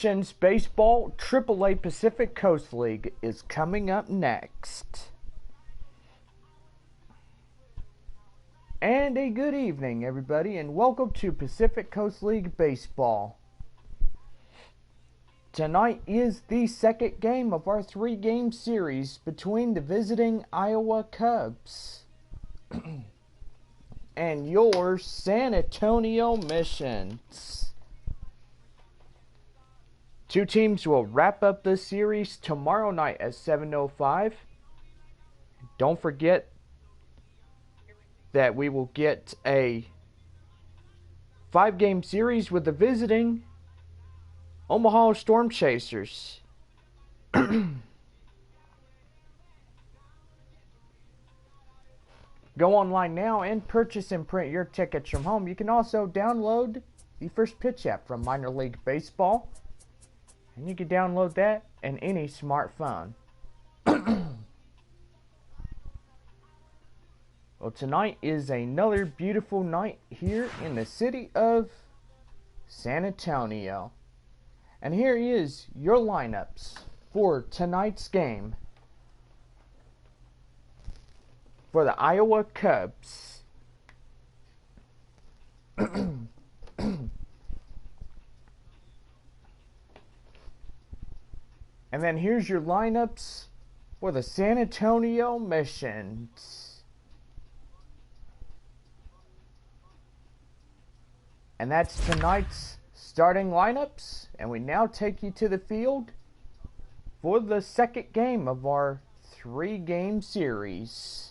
Baseball AAA Pacific Coast League is coming up next. And a good evening, everybody, and welcome to Pacific Coast League Baseball. Tonight is the second game of our three-game series between the visiting Iowa Cubs and your San Antonio Missions. Two teams will wrap up this series tomorrow night at 7:05. Don't forget that we will get a 5-game series with the visiting Omaha Storm Chasers. Go online now and purchase and print your tickets from home. You can also download the First Pitch app from Minor League Baseball. And you can download that in any smartphone. Well, tonight is another beautiful night here in the city of San Antonio. And here is your lineups for tonight's game. For the Iowa Cubs. And then here's your lineups for the San Antonio Missions. And that's tonight's starting lineups. And we now take you to the field for the second game of our 3-game series.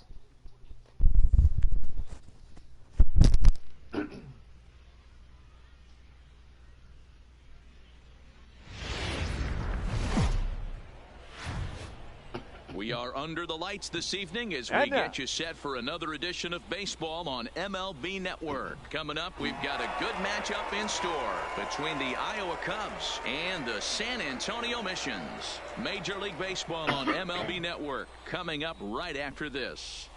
We are under the lights this evening as we get you set for another edition of baseball on MLB Network. Coming up, we've got a good matchup in store between the Iowa Cubs and the San Antonio Missions. Major League Baseball on MLB Network coming up right after this.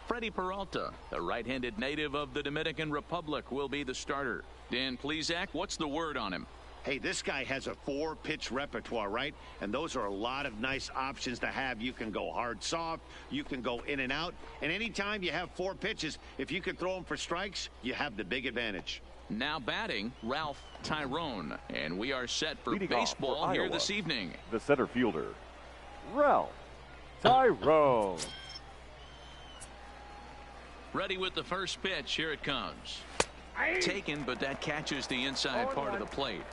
Freddie Peralta, the right-handed native of the Dominican Republic, will be the starter. Dan Plesac, what's the word on him? Hey, this guy has a 4-pitch repertoire, right? And those are a lot of nice options to have. You can go hard, soft. You can go in and out. And anytime you have 4 pitches, if you can throw them for strikes, you have the big advantage. Now batting, Ralph Tyrone. And we are set for Leading baseball for here Iowa, this evening. The center fielder, Ralph Tyrone. Ready with the first pitch. Here it comes. Taken, but that catches the inside part of the plate.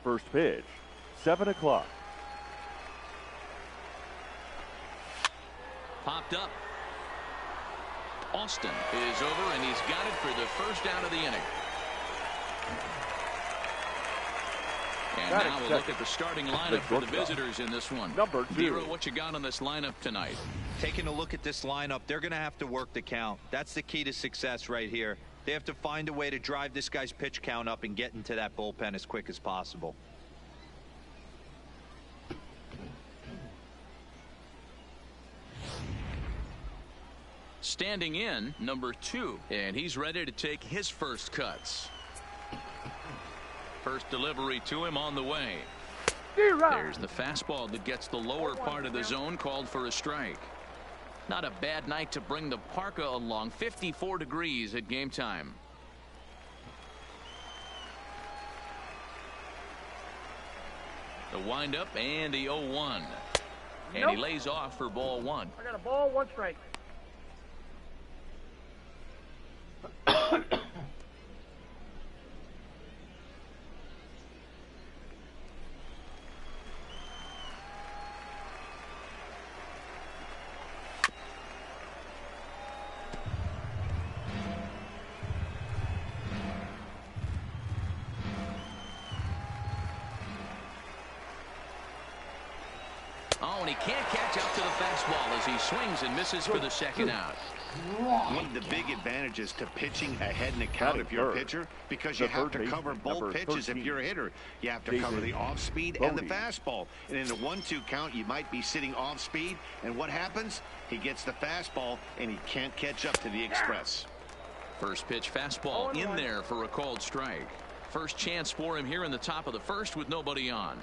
First pitch, 7 o'clock. Popped up. Austin is over, and he's got it for the first out of the inning. And now we'll look at the starting lineup for the visitors in this one. Number 2. Vero, what you got on this lineup tonight? Taking a look at this lineup, they're going to have to work the count. That's the key to success right here. They have to find a way to drive this guy's pitch count up and get into that bullpen as quick as possible. Standing in, number 2, and he's ready to take his first cuts. First delivery to him on the way. There's the fastball that gets the lower part of the zone, called for a strike. Not a bad night to bring the parka along. 54 degrees at game time. The windup and the 0-1. And he lays off for ball 1. I got a ball, 1 strike. Oh, and he can't catch up to the fastball as he swings and misses for the second out. One of the big advantages to pitching ahead in the count if you're a pitcher, because you have to cover both pitches. If you're a hitter, you have to cover the off speed and the fastball. And in a 1-2 count, you might be sitting off speed. And what happens? He gets the fastball, and he can't catch up to the express. First pitch fastball in there for a called strike. First chance for him here in the top of the first with nobody on.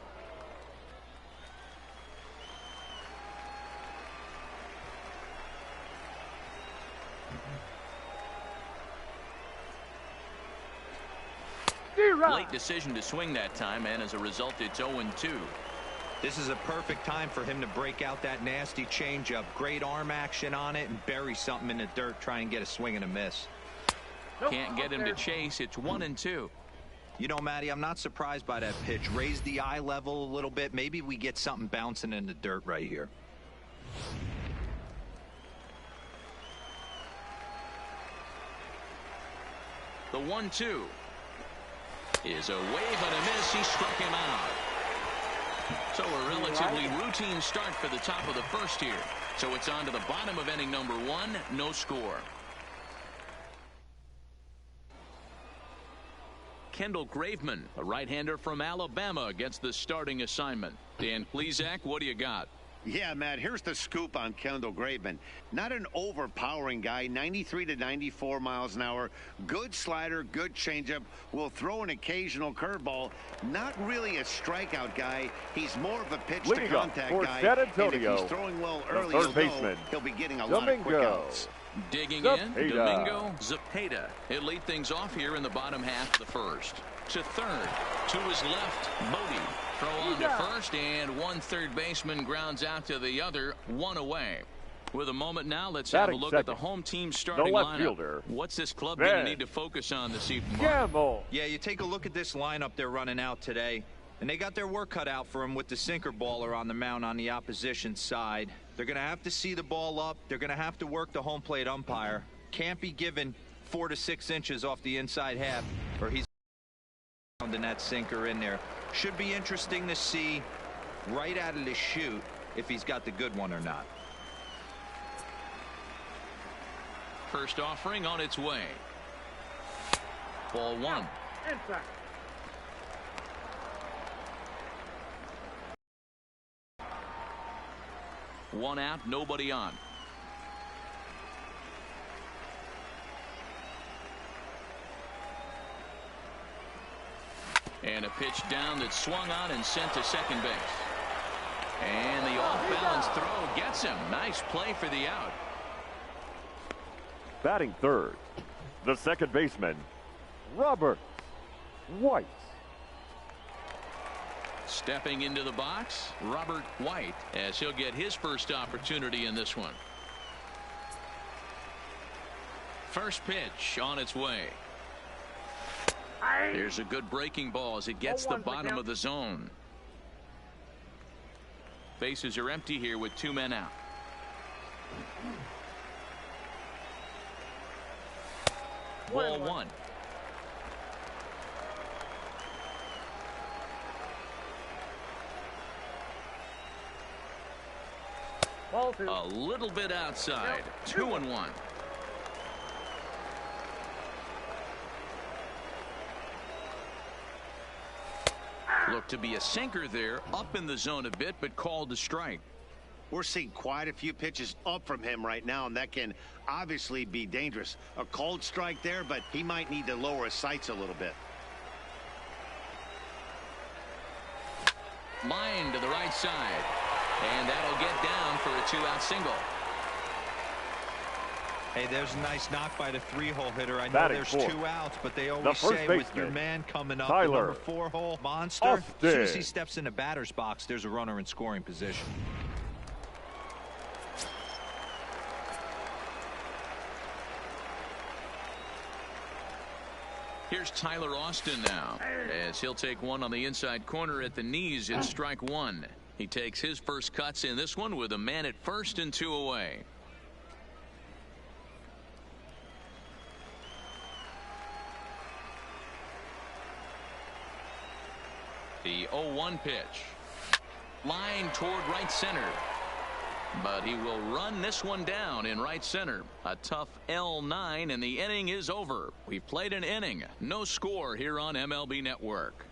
Late decision to swing that time, and as a result, it's 0-2. This is a perfect time for him to break out that nasty changeup. Great arm action on it and bury something in the dirt. Try and get a swing and a miss. Can't get him to chase. It's 1-2. You know, Matty, I'm not surprised by that pitch. Raise the eye level a little bit. Maybe we get something bouncing in the dirt right here. The 1-2 is a wave and a miss. He struck him out. So a relatively routine start for the top of the first here. So it's on to the bottom of inning number 1. No score. Kendall Graveman, a right-hander from Alabama, gets the starting assignment. Dan Plesac, what do you got? Yeah, Matt, here's the scoop on Kendall Graveman. Not an overpowering guy, 93 to 94 miles an hour. Good slider, good changeup. Will throw an occasional curveball. Not really a strikeout guy. He's more of a pitch-to-contact guy. San Antonio, and if he's throwing well early, he'll be getting a lot of quick outs. Digging in, Domingo Zapata. He'll lead things off here in the bottom half of the first. To third, to his left, Bodie. Throw on to first, and one third baseman grounds out to the other, one away. With a moment now, let's have a look at the home team starting lineup. What's this club going to need to focus on this evening? Yeah, you take a look at this lineup they're running out today, and they got their work cut out for them with the sinker baller on the mound on the opposition side. They're going to have to see the ball up. They're going to have to work the home plate umpire. Can't be given 4 to 6 inches off the inside half, or he's pounding that sinker in there. Should be interesting to see right out of the chute if he's got the good one or not. First offering on its way. Ball 1. Inside. One out, nobody on. And a pitch down that swung on and sent to second base. And the off-balance throw gets him. Nice play for the out. Batting third, the second baseman, Robert White. Stepping into the box, Robert White, as he'll get his first opportunity in this one. First pitch on its way. Here's a good breaking ball as it gets the bottom of the zone. Bases are empty here with 2 men out. Ball 1. Ball 2. A little bit outside. 2-1. Looked to be a sinker there, up in the zone a bit, but called a strike. We're seeing quite a few pitches up from him right now, and that can obviously be dangerous. A called strike there, but he might need to lower his sights a little bit. Line to the right side. And that'll get down for a 2-out single. Hey, there's a nice knock by the 3-hole hitter. I know Batting there's fourth, 2 outs, but they always say with your man coming up, the number 4-hole monster, as soon as he steps in the batter's box, there's a runner in scoring position. Here's Tyler Austin now, as he'll take one on the inside corner at the knees. It's strike 1. He takes his first cuts in this one with a man at first and 2 away. The 0-1 pitch. Line toward right center. But he will run this one down in right center. A tough L9, and the inning is over. We've played an inning. No score here on MLB Network.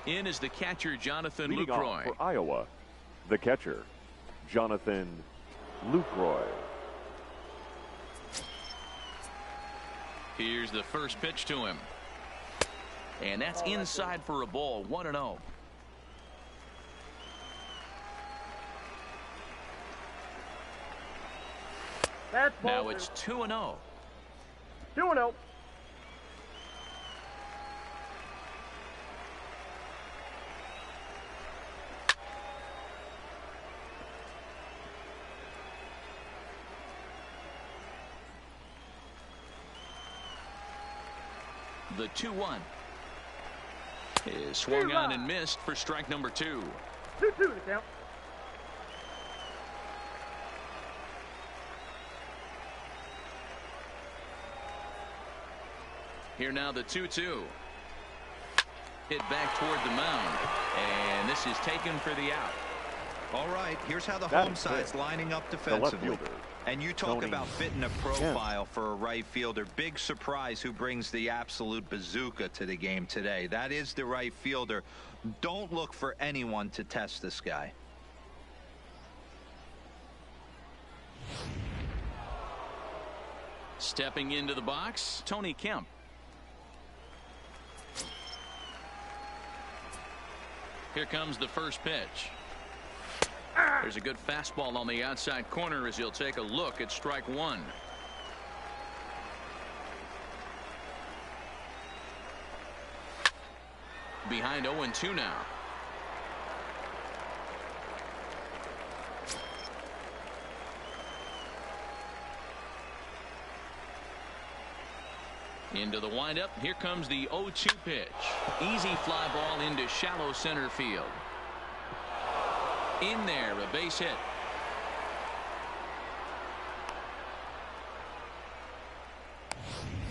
In is the catcher, Jonathan Leading Lucroy. off for Iowa, the catcher, Jonathan Lucroy. Here's the first pitch to him. And that's inside for a ball. 1-0. Now it's 2-0. 2-0. The 2-1 is swung on and missed for strike number 2. 2-2 to count. Here now the 2-2. Hit back toward the mound, and this is taken for the out. All right, here's how the That home is side's it. lining up The left defensively. fielder, And you talk Tony about fitting a profile for a right fielder. Big surprise who brings the absolute bazooka to the game today. That is the right fielder. Don't look for anyone to test this guy. Stepping into the box, Tony Kemp. Here comes the first pitch. There's a good fastball on the outside corner as he'll take a look at strike 1. Behind 0-2 now. Into the windup. Here comes the 0-2 pitch. Easy fly ball into shallow center field. In there, a base hit.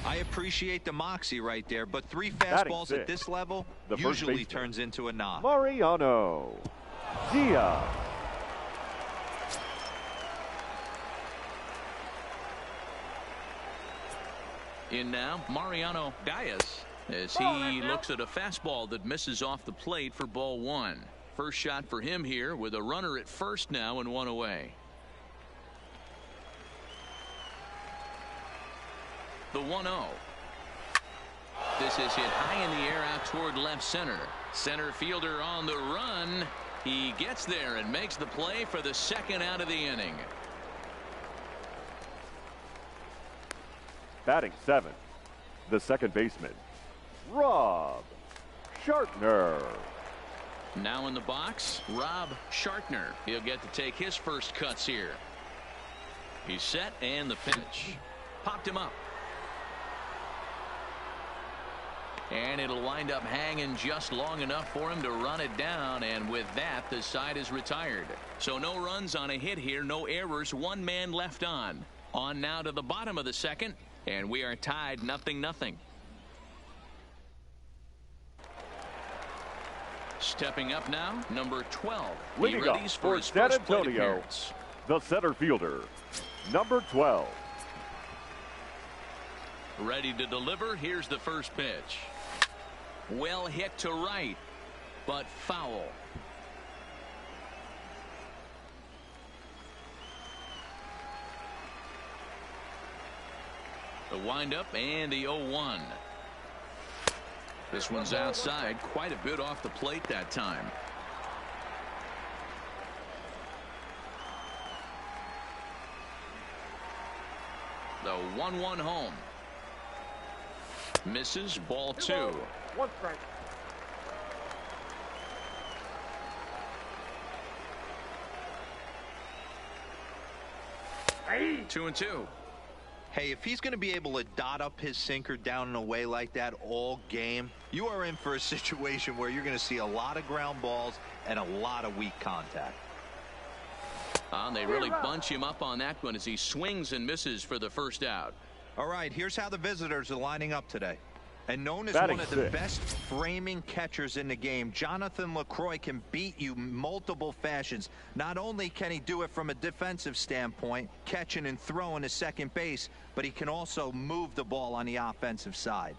I appreciate the moxie right there, but 3 Batting fastballs six, at this level the first usually baseman, turns into a knock. Mariano Diaz. In now, Mariano Diaz, as he looks at a fastball that misses off the plate for ball 1. First shot for him here with a runner at first now and 1 away. The 1-0. This is hit high in the air out toward left center. Center fielder on the run. He gets there and makes the play for the second out of the inning. Batting 7, the second baseman, Rob Shartner. Now in the box, Rob Shartner. He'll get to take his first cuts here. He's set, and the pitch. Popped him up. And it'll wind up hanging just long enough for him to run it down, and with that, the side is retired. So no runs on a hit here, no errors, 1 man left on. On now to the bottom of the second, and we are tied 0-0. Stepping up now, number 12. He Leading readies off for for his San first plate Antonio, appearance. the center fielder, number 12. Ready to deliver. Here's the first pitch. Well hit to right, but foul. The windup and the 0-1. This one's outside, quite a bit off the plate that time. The 1-1 home. Misses, ball 2. 1 strike. Hey. 2-2. Hey, if he's going to be able to dot up his sinker down and away like that all game, you are in for a situation where you're going to see a lot of ground balls and a lot of weak contact. They really bunch him up on that one as he swings and misses for the first out. All right, here's how the visitors are lining up today. And known as Batting one of the best framing catchers in the game, Jonathan LaCroix can beat you multiple fashions. Not only can he do it from a defensive standpoint, catching and throwing to second base, but he can also move the ball on the offensive side.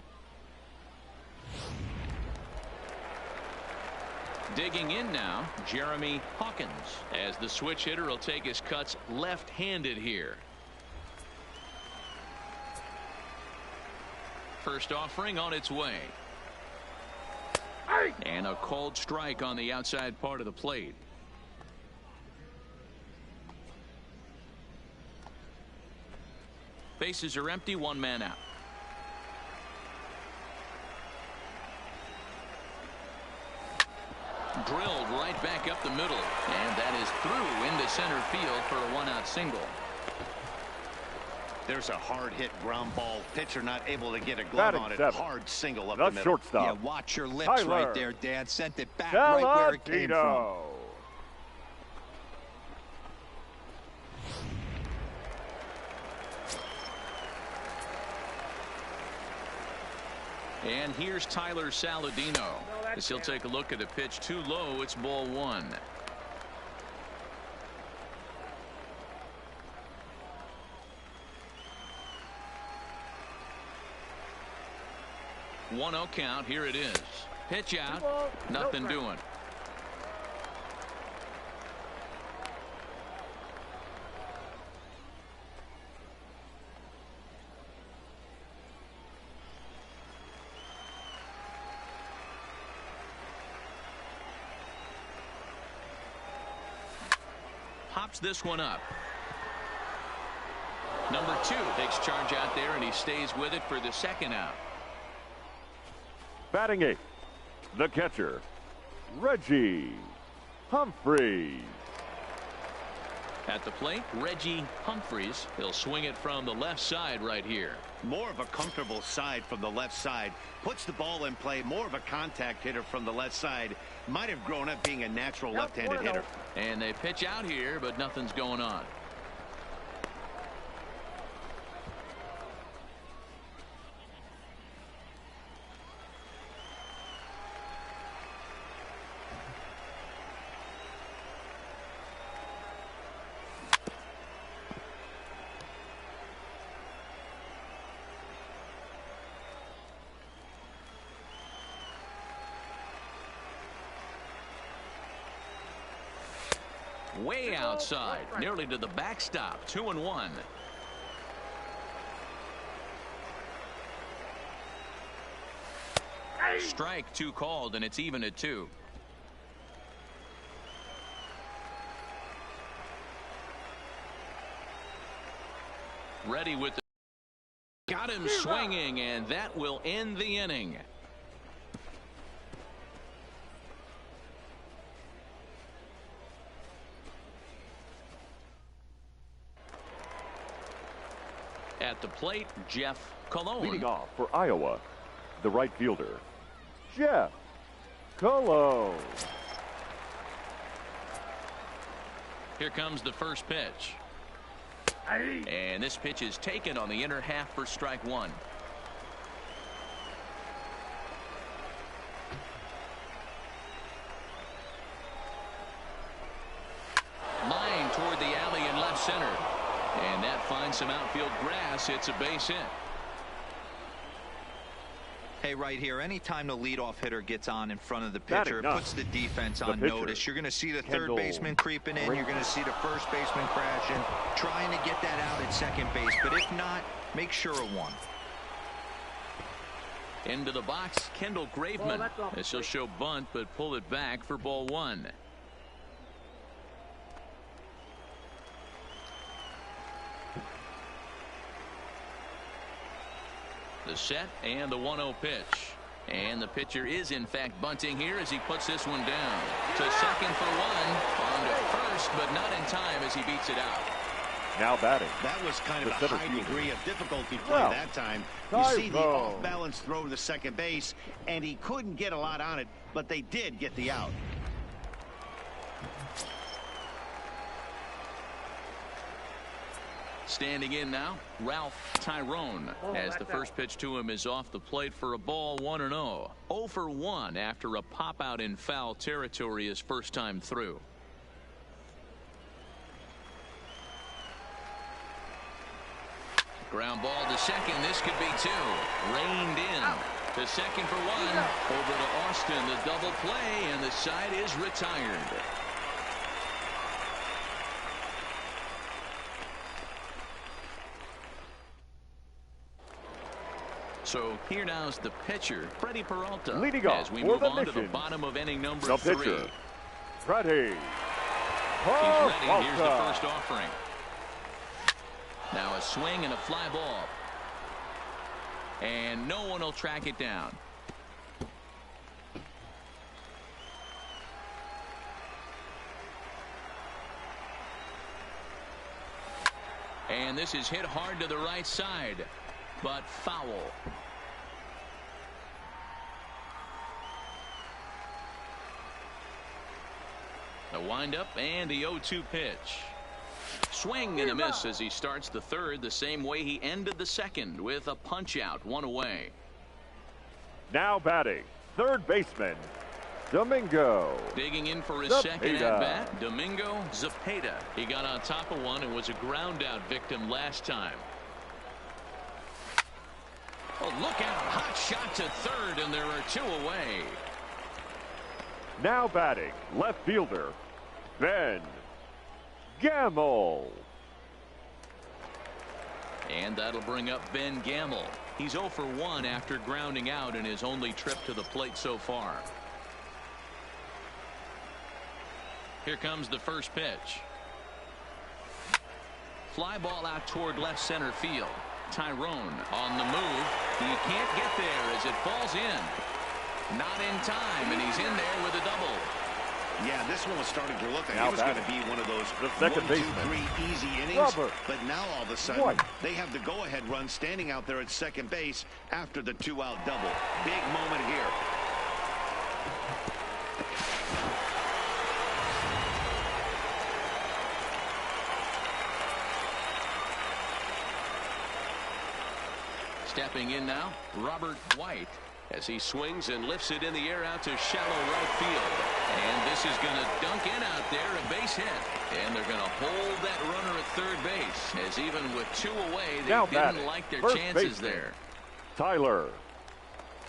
Digging in now, Jeremy Hawkins, as the switch hitter will take his cuts left-handed here. First offering on its way. And a cold strike on the outside part of the plate. Bases are empty, one man out. Drilled right back up the middle, and that is through into center field for a one-out single. There's a hard hit ground ball. Pitcher not able to get a glove on it. Hard single up the middle. Shortstop. Yeah, watch your lips right there, Dan. Sent it back Saladino. right where it came from. And here's Tyler Saladino. As he'll take a look at a pitch too low, it's ball one. One-oh count. Here it is. Pitch out. Nothing doing. Pops this one up. Number 2 takes charge out there, and he stays with it for the second out. Batting 8th, the catcher, Reggie Humphreys. At the plate, Reggie Humphreys. He'll swing it from the left side right here. More of a comfortable side from the left side. Puts the ball in play. More of a contact hitter from the left side. Might have grown up being a natural left-handed hitter. And they pitch out here, but nothing's going on. Way outside, nearly to the backstop. 2-1. Strike 2 called, and it's even at 2. Ready with the got him swinging, and that will end the inning. At the plate, Jeff Cologne. Leading off for Iowa, the right fielder, Jeff Cologne. Here comes the first pitch. And this pitch is taken on the inner half for strike 1. Line toward the alley in left center. And that finds some outfield grass. It's a base hit. Hey, right here, anytime the leadoff hitter gets on in front of the pitcher, it puts the defense on notice. You're going to see the third baseman creeping in. You're going to see the first baseman crashing, trying to get that out at second base. But if not, make sure of one. Into the box, Kendall Graveman. This will show bunt, but pull it back for ball 1. The set and the 1-0 pitch. And the pitcher is in fact bunting here as he puts this one down. To second for 1. On to first, but not in time as he beats it out. Now batting. That was kind of a high degree of difficulty play that time. You Tybo. see the off-balance throw to second base, and he couldn't get a lot on it, but they did get the out. Standing in now, Ralph Tyrone, as the first pitch to him is off the plate for a ball, 1-0. 0 for 1 after a pop-out in foul territory his first time through. Ground ball to second. This could be 2. Reined in. To second for 1. Over to Austin. The double play, and the side is retired. So here now is the pitcher, Freddie Peralta, leading off as we for move the on to the Nations. bottom of inning number The 3. pitcher, Freddie He's Peralta. ready. Here's the first offering. Now a swing and a fly ball. And no one will track it down. And this is hit hard to the right side, but foul. The windup and the 0-2 pitch. Swing and a miss as he starts the third the same way he ended the second, with a punch out, 1 away. Now batting, third baseman, Domingo. Digging in for his second at bat, Domingo Zapata. He got on top of one and was a ground out victim last time. Oh, look out, hot shot to third, and there are 2 away. Now batting, left fielder, Ben Gamble. And that'll bring up Ben Gamble. He's 0 for 1 after grounding out in his only trip to the plate so far. Here comes the first pitch. Fly ball out toward left center field. Tyrone on the move. He can't get there as it falls in. Not in time, and he's in there with a double. Yeah, this one was starting to look like Now it was going to be one of those the second 1, 2, baseman, 3 easy innings. Robert But now all of a sudden, White. they have the go-ahead run standing out there at second base after the 2-out double. Big moment here. Stepping in now, Robert White, as he swings and lifts it in the air out to shallow right field. And this is going to dunk in out there, a base hit. And they're going to hold that runner at third base, as even with 2 away, they now didn't batting, like their first chances baseman, there. Tyler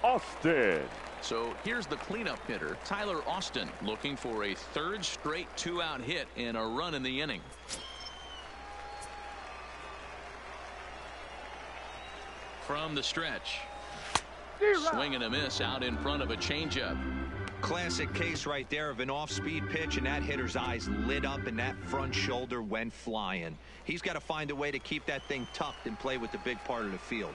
Austin. So here's the cleanup hitter, Tyler Austin, looking for a third straight 2-out hit and a run in the inning. From the stretch. Swing and a miss out in front of a changeup. Classic case right there of an off-speed pitch, and that hitter's eyes lit up and that front shoulder went flying. He's got to find a way to keep that thing tucked and play with the big part of the field.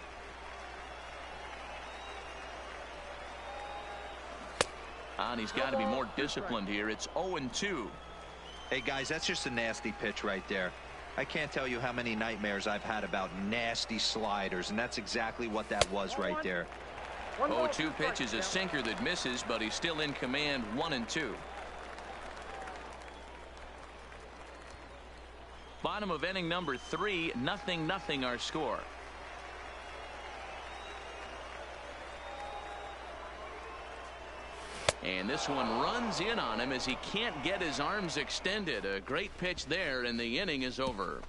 And he's got to be more disciplined here. It's 0-2. Hey, guys, that's just a nasty pitch right there. I can't tell you how many nightmares I've had about nasty sliders, and that's exactly what that was right there. 0-2 pitch is a sinker that misses, but he's still in command, 1-2. Bottom of inning number 3, 0-0 our score. And this one runs in on him as he can't get his arms extended. A great pitch there, and the inning is over.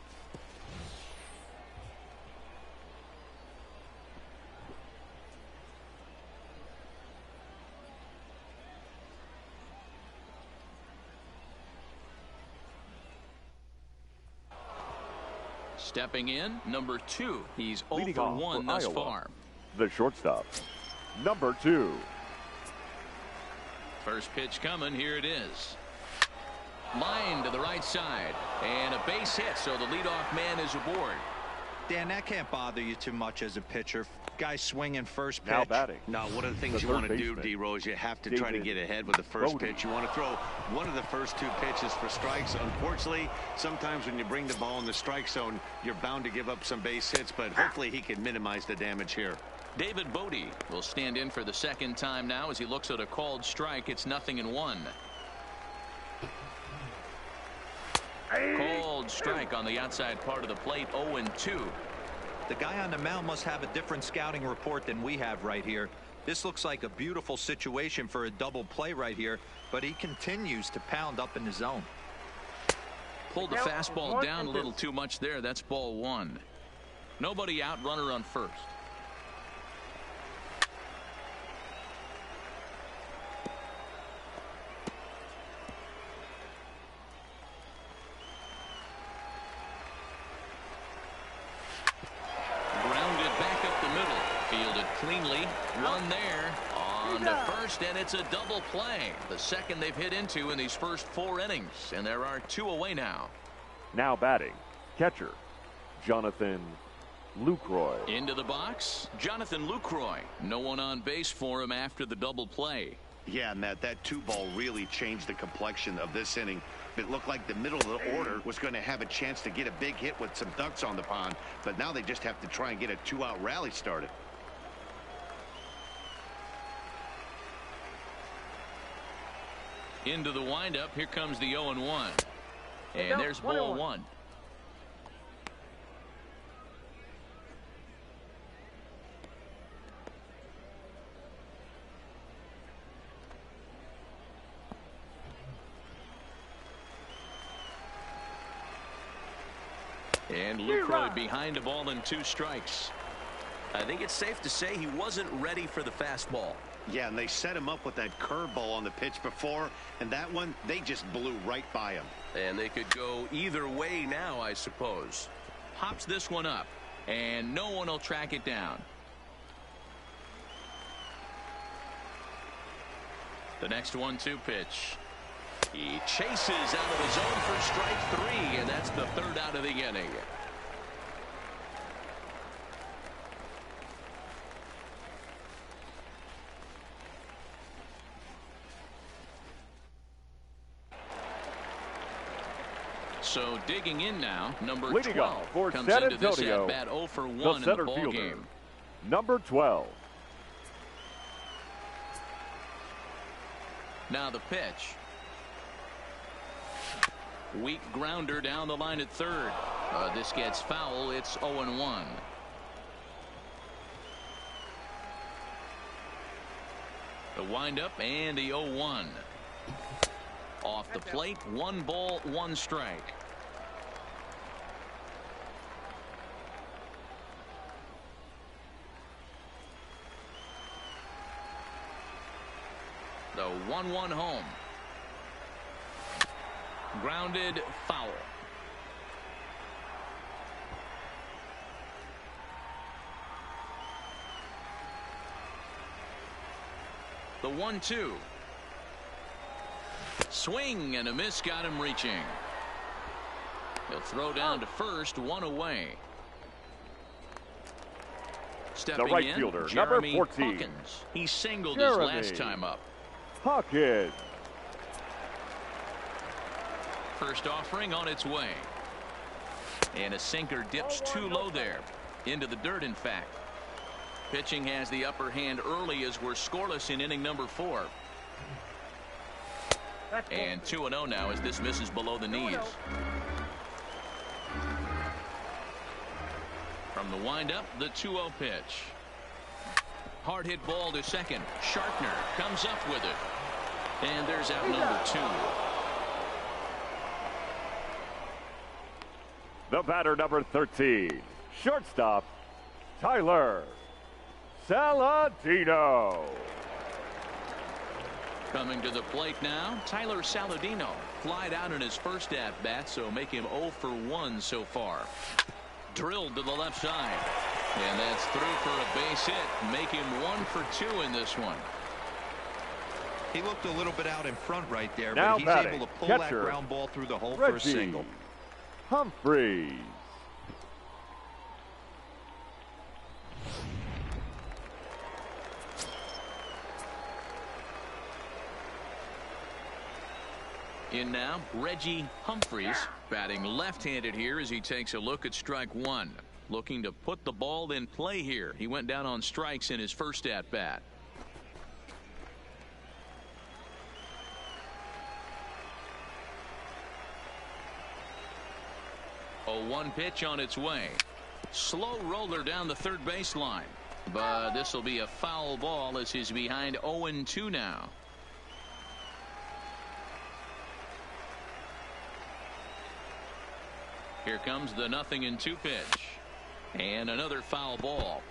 Stepping in, number 2. He's 0 for 1 thus far. The shortstop, number 2. First pitch coming. Here it is. Line to the right side. And a base hit, so the leadoff man is aboard. Dan, that can't bother you too much as a pitcher. Guy swinging first pitch. Now batting. Now, one of the things The you want to third do, baseman, D-Rose, you have to try to get ahead with the first Bodie. pitch. You want to throw one of the first 2 pitches for strikes. Unfortunately, sometimes when you bring the ball in the strike zone, you're bound to give up some base hits, but hopefully he can minimize the damage here. David Bodie will stand in for the second time now as he looks at a called strike. It's 0-1. Called called strike on the outside part of the plate. 0-2. The guy on the mound must have a different scouting report than we have right here. This looks like a beautiful situation for a double play right here, but he continues to pound up in the zone. Pulled the fastball down a little too much there. That's ball one. Nobody out, runner on first. Grounded back up the middle. Fielded cleanly. One there on to first, and it's a double play. The second they've hit into in these first 4 innings, and there are 2 away now. Now batting, catcher, Jonathan Lucroy. Into the box, Jonathan Lucroy. No one on base for him after the double play. Yeah, Matt, that 2-ball really changed the complexion of this inning. It looked like the middle of the order was going to have a chance to get a big hit with some ducks on the pond, but now they just have to try and get a 2-out rally started. Into the windup. Here comes the 0-1. And there's ball one. And Lucroy behind a ball and 2 strikes. I think it's safe to say he wasn't ready for the fastball. Yeah, and they set him up with that curveball on the pitch before, and that one, they just blew right by him. And they could go either way now, I suppose. Pops this one up, and no one will track it down. The next 1-2 pitch. He chases out of the zone for strike 3, and that's the 3rd out of the inning. So digging in now, number 12 for comes San into this Antonio, at-bat 0 for 1 the in center the ball fielder, game. number 12. Now the pitch. Weak grounder down the line at third. This gets foul. It's 0-1. The windup and the 0-1. Off the plate, 1 ball, 1 strike. The 1-1 home. Grounded, foul. The 1-2. Swing and a miss, got him reaching. He'll throw down to first, 1 away. Stepping The right in, fielder, Jeremy number 14. Hawkins. He singled Jeremy his last time up. Hawkins. First offering on its way. And a sinker dips too low there. Into the dirt, in fact. Pitching has the upper hand early as we're scoreless in inning number 4. And 2-0 now as this misses below the knees. From the windup, the 2-0 pitch. Hard hit ball to second. Sharpner comes up with it. And there's out number 2. The batter, number 13, shortstop, Tyler Saladino. Coming to the plate now, Tyler Saladino. Flied out in his first at-bat, so make him 0 for 1 so far. Drilled to the left side. And that's through for a base hit. Make him 1 for 2 in this one. He looked a little bit out in front right there, Now but he's batting, able to pull catcher, that ground ball through the hole for a Reggie single. Humphreys. In now, Reggie Humphreys, batting left-handed here as he takes a look at strike 1. Looking to put the ball in play here. He went down on strikes in his first at-bat. 0-1 pitch on its way. Slow roller down the third baseline. But this will be a foul ball as he's behind 0-2 now. Here comes the 0-2 pitch. And another foul ball.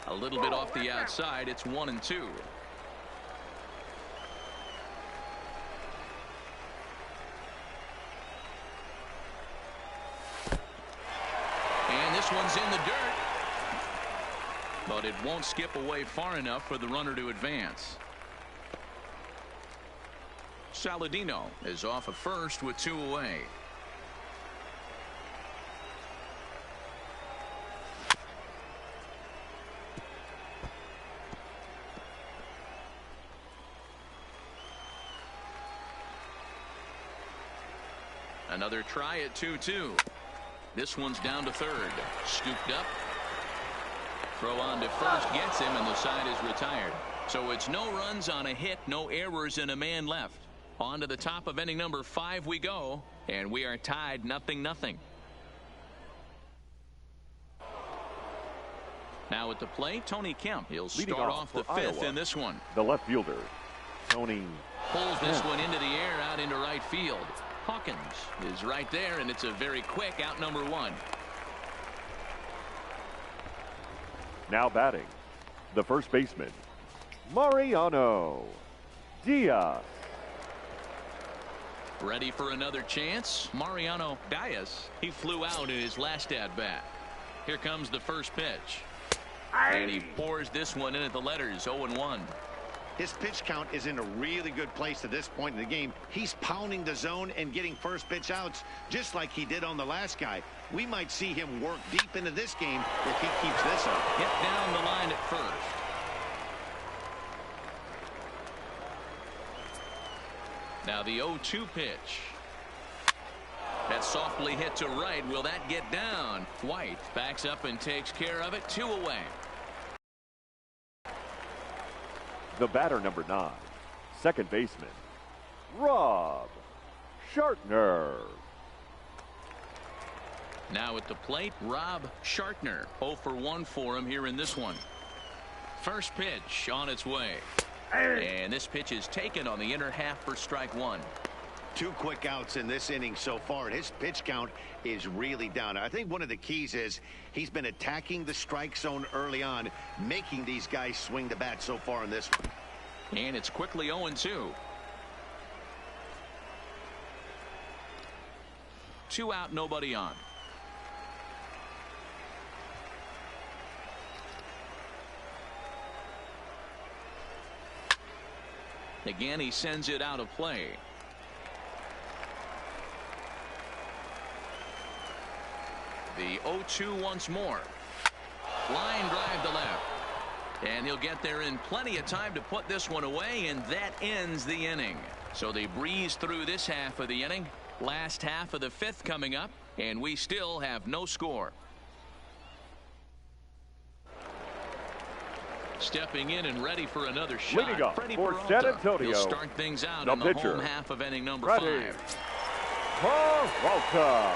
A little bit off the outside. It's 1-2. And this one's in the dirt. But it won't skip away far enough for the runner to advance. Saladino is off at first with 2 away. Another try at 2-2. This one's down to third. Scooped up. Throw on to first gets him, and the side is retired. So it's no runs on a hit, no errors, and a man left. On to the top of inning number 5 we go, and we are tied 0-0. Now at the plate, Tony Kemp. He'll start off the 5th in this one. The left fielder, Tony. Pulls this one into the air out into right field. Hawkins is right there, and it's a very quick out number 1. Now batting, the first baseman, Mariano Diaz. Ready for another chance. Mariano Diaz. He flew out in his last at bat. Here comes the first pitch. And he pours this one in at the letters. 0-1. His pitch count is in a really good place at this point in the game. He's pounding the zone and getting first pitch outs just like he did on the last guy. We might see him work deep into this game if he keeps this up. Hit down the line at first. Now the 0-2 pitch. That's softly hit to right. Will that get down? White backs up and takes care of it. 2 away. The batter, number 9, second baseman, Rob Shartner. Now at the plate, Rob Shartner. 0-for-1 for him here in this one. First pitch on its way. And this pitch is taken on the inner half for strike 1. 2 quick outs in this inning so far, and his pitch count is really down. I think one of the keys is he's been attacking the strike zone early on, making these guys swing the bat so far in this one. And it's quickly 0-2. 2 out, nobody on. Again, he sends it out of play. The 0-2 once more. Line drive to left. And he'll get there in plenty of time to put this one away, and that ends the inning. So they breeze through this half of the inning. Last half of the 5th coming up, and we still have no score. Stepping in and ready for another shot. Leading up Freddie for Peralta. San Antonio. He'll start things out The in the pitcher, home half of inning number Freddie 5. Peralta.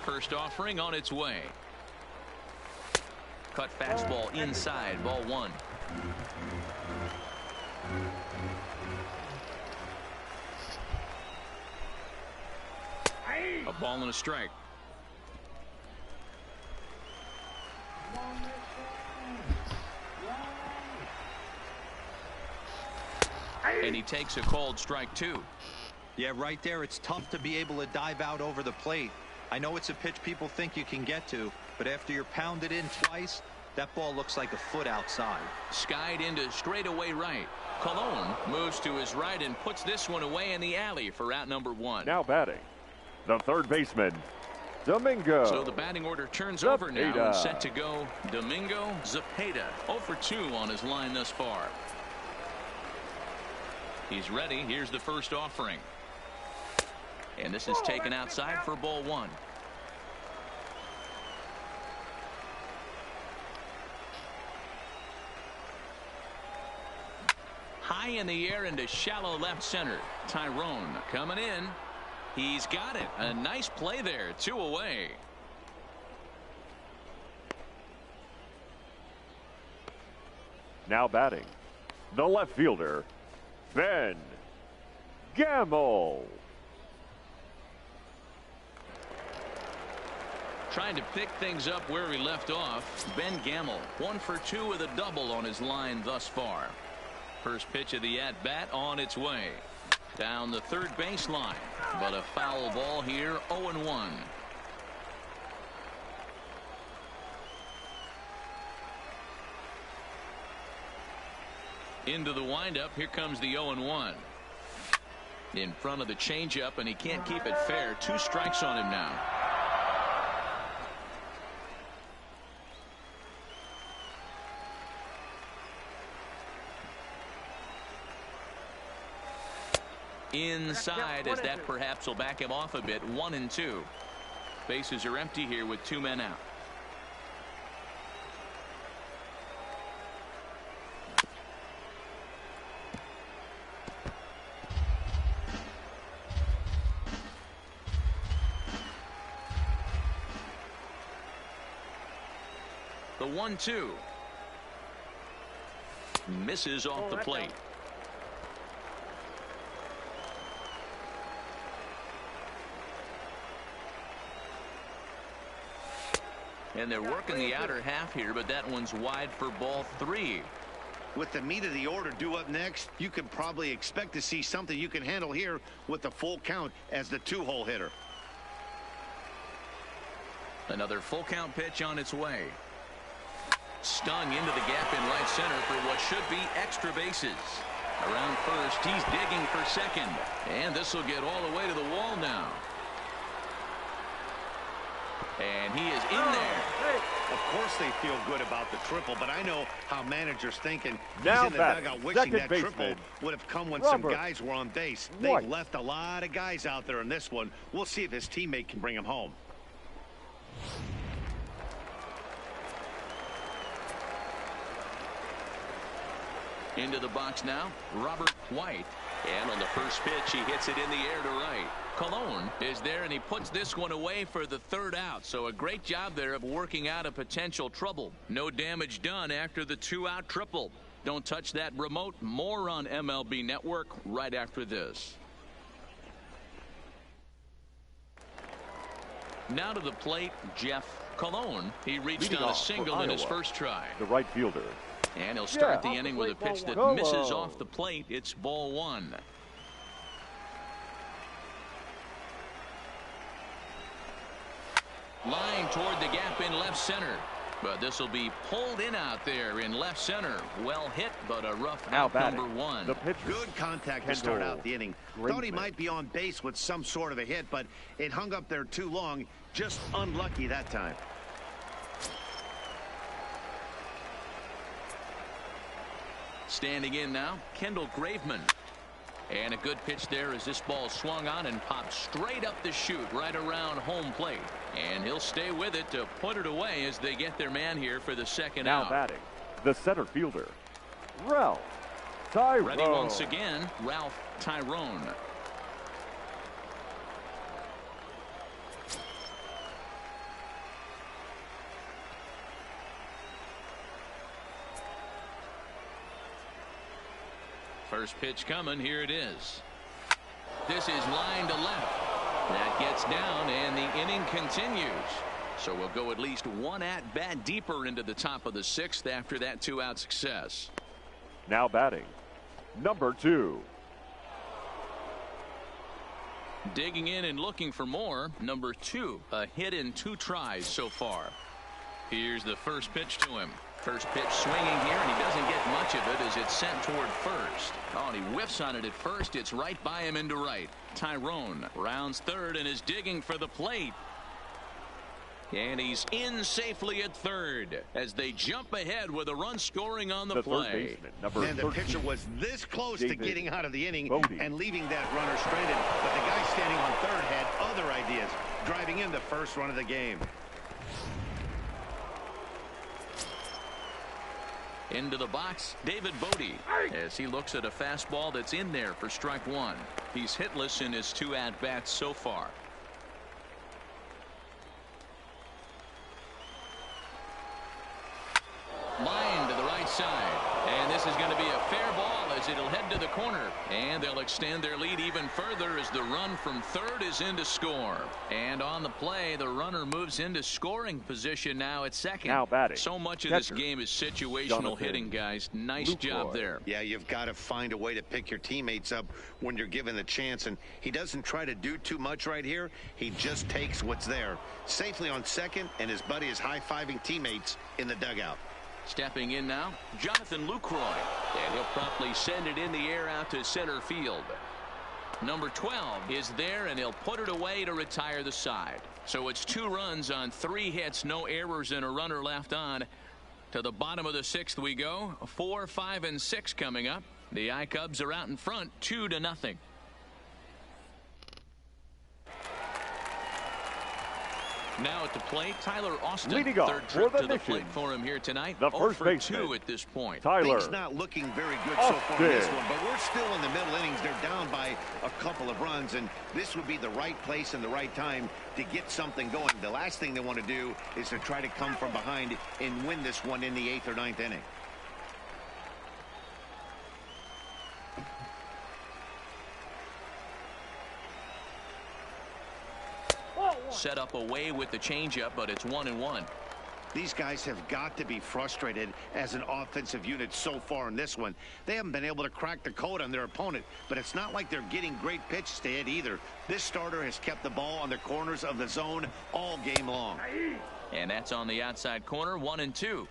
First offering on its way. Cut fastball inside, ball 1. A ball and a strike. And he takes a called strike 2. Yeah, right there, it's tough to be able to dive out over the plate. I know it's a pitch people think you can get to, but after you're pounded in twice, that ball looks like a foot outside. Skied into straightaway right. Colon moves to his right and puts this one away in the alley for out number 1. Now batting, the third baseman, Domingo. So the batting order turns over now and set to go Domingo Zepeda. 0-for-2 on his line thus far. He's ready. Here's the first offering. And this is taken outside for ball 1. High in the air into shallow left center. Tyrone coming in. He's got it. A nice play there. 2 away. Now batting, the left fielder, Ben Gamble. Trying to pick things up where he left off. Ben Gamble, 1 for 2 with a double on his line thus far. First pitch of the at-bat on its way. Down the third baseline. But a foul ball here, 0-1. Into the windup. Here comes the 0-1. In front of the changeup, and he can't keep it fair. 2 strikes on him now. Inside, as that perhaps will back him off a bit. 1-2. Bases are empty here with 2 men out. The 1-2 misses off the plate. And they're working the outer half here, but that one's wide for ball 3. With the meat of the order due up next, you can probably expect to see something you can handle here with the full count as the 2-hole hitter. Another full count pitch on its way. Stung into the gap in right center for what should be extra bases. Around first, he's digging for second. And this will get all the way to the wall now. And he is in there. Of course they feel good about the triple, but I know how managers thinking. Now he's in the dugout wishing that triple would have come when some guys were on base. They left a lot of guys out there in this one. We'll see if his teammate can bring him home. Into the box now, Robert White. And on the first pitch, he hits it in the air to right. Cologne is there, and he puts this one away for the 3rd out. So a great job there of working out a potential trouble. No damage done after the 2-out triple. Don't touch that remote. More on MLB Network right after this. Now to the plate, Jeff Cologne. He reached on a single in his first try. The right fielder. And he'll start the inning with a pitch that misses off the plate. It's ball 1. Lying toward the gap in left center. But this will be pulled in out there in left center. Well hit, but a rough out number 1. The pitcher. Good contact to start out the inning. Thought he might be on base with some sort of a hit, but it hung up there too long. Just unlucky that time. Standing in now, Kendall Graveman. And a good pitch there as this ball swung on and popped straight up the chute right around home plate. And he'll stay with it to put it away as they get their man here for the 2nd out. Now batting, the center fielder, Ralph Tyrone. Ready once again, Ralph Tyrone. First pitch coming. Here it is. This is line to left. That gets down, and the inning continues. So we'll go at least 1 at-bat deeper into the top of the 6th after that 2-out success. Now batting, number 2. Digging in and looking for more. Number 2, a hit in 2 tries so far. Here's the first pitch to him. First pitch swinging here, and he doesn't get much of it as it's sent toward first. Oh, and he whiffs on it at first. It's right by him into right. Tyrone rounds 3rd and is digging for the plate. And he's in safely at 3rd as they jump ahead with a run scoring on the play. And the pitcher was this close to getting out of the inning and leaving that runner stranded. But the guy standing on 3rd had other ideas, driving in the first run of the game. Into the box, David Bodie, as he looks at a fastball that's in there for strike one. He's hitless in his 2 at-bats so far. Line to the right side, and this is going to be a fair ball as it'll head to the corner, and they'll extend their lead even further as the run from third is in to score. And on the play, the runner moves into scoring position now at second. Now batting. So much of this game is situational hitting, guys. Nice job there. Yeah, you've got to find a way to pick your teammates up when you're given the chance, and he doesn't try to do too much right here. He just takes what's there. Safely on second, and his buddy is high-fiving teammates in the dugout. Stepping in now, Jonathan Lucroy, and he'll promptly send it in the air out to center field. Number 12 is there, and he'll put it away to retire the side. So it's 2 runs on 3 hits, no errors, and a runner left on. To the bottom of the 6th we go. 4, 5, and 6 coming up. The I-Cubs are out in front, 2-0. Now at the plate, Tyler Austin. Leading off third trip for the to the mission, plate for him here tonight. the first 0 for baseman, 2 at this point. Tyler Things not looking very good so far in this one, but we're still in the middle innings. They're down by a couple of runs, and this would be the right place and the right time to get something going. The last thing they want to do is to try to come from behind and win this one in the 8th or 9th inning. Set up away with the changeup, but it's 1-1. These guys have got to be frustrated as an offensive unit so far in this one. They haven't been able to crack the code on their opponent, but it's not like they're getting great pitches to hit either. This starter has kept the ball on the corners of the zone all game long. And that's on the outside corner, 1-2.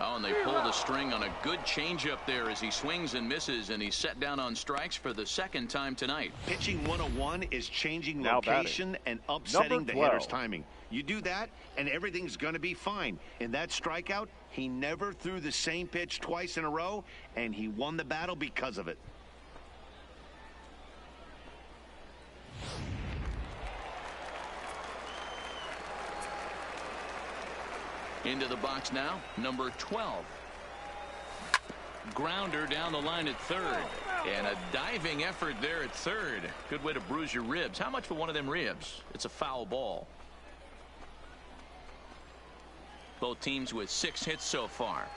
Oh, and they pull the string on a good changeup there as he swings and misses, and he's set down on strikes for the 2nd time tonight. Pitching 101 is changing Now location and upsetting the hitter's 12. timing. You do that, and everything's going to be fine. In that strikeout, he never threw the same pitch twice in a row, and he won the battle because of it. Into the box now, number 12. Grounder down the line at third. And a diving effort there at third. Good way to bruise your ribs. How much for one of them ribs? It's a foul ball. Both teams with 6 hits so far.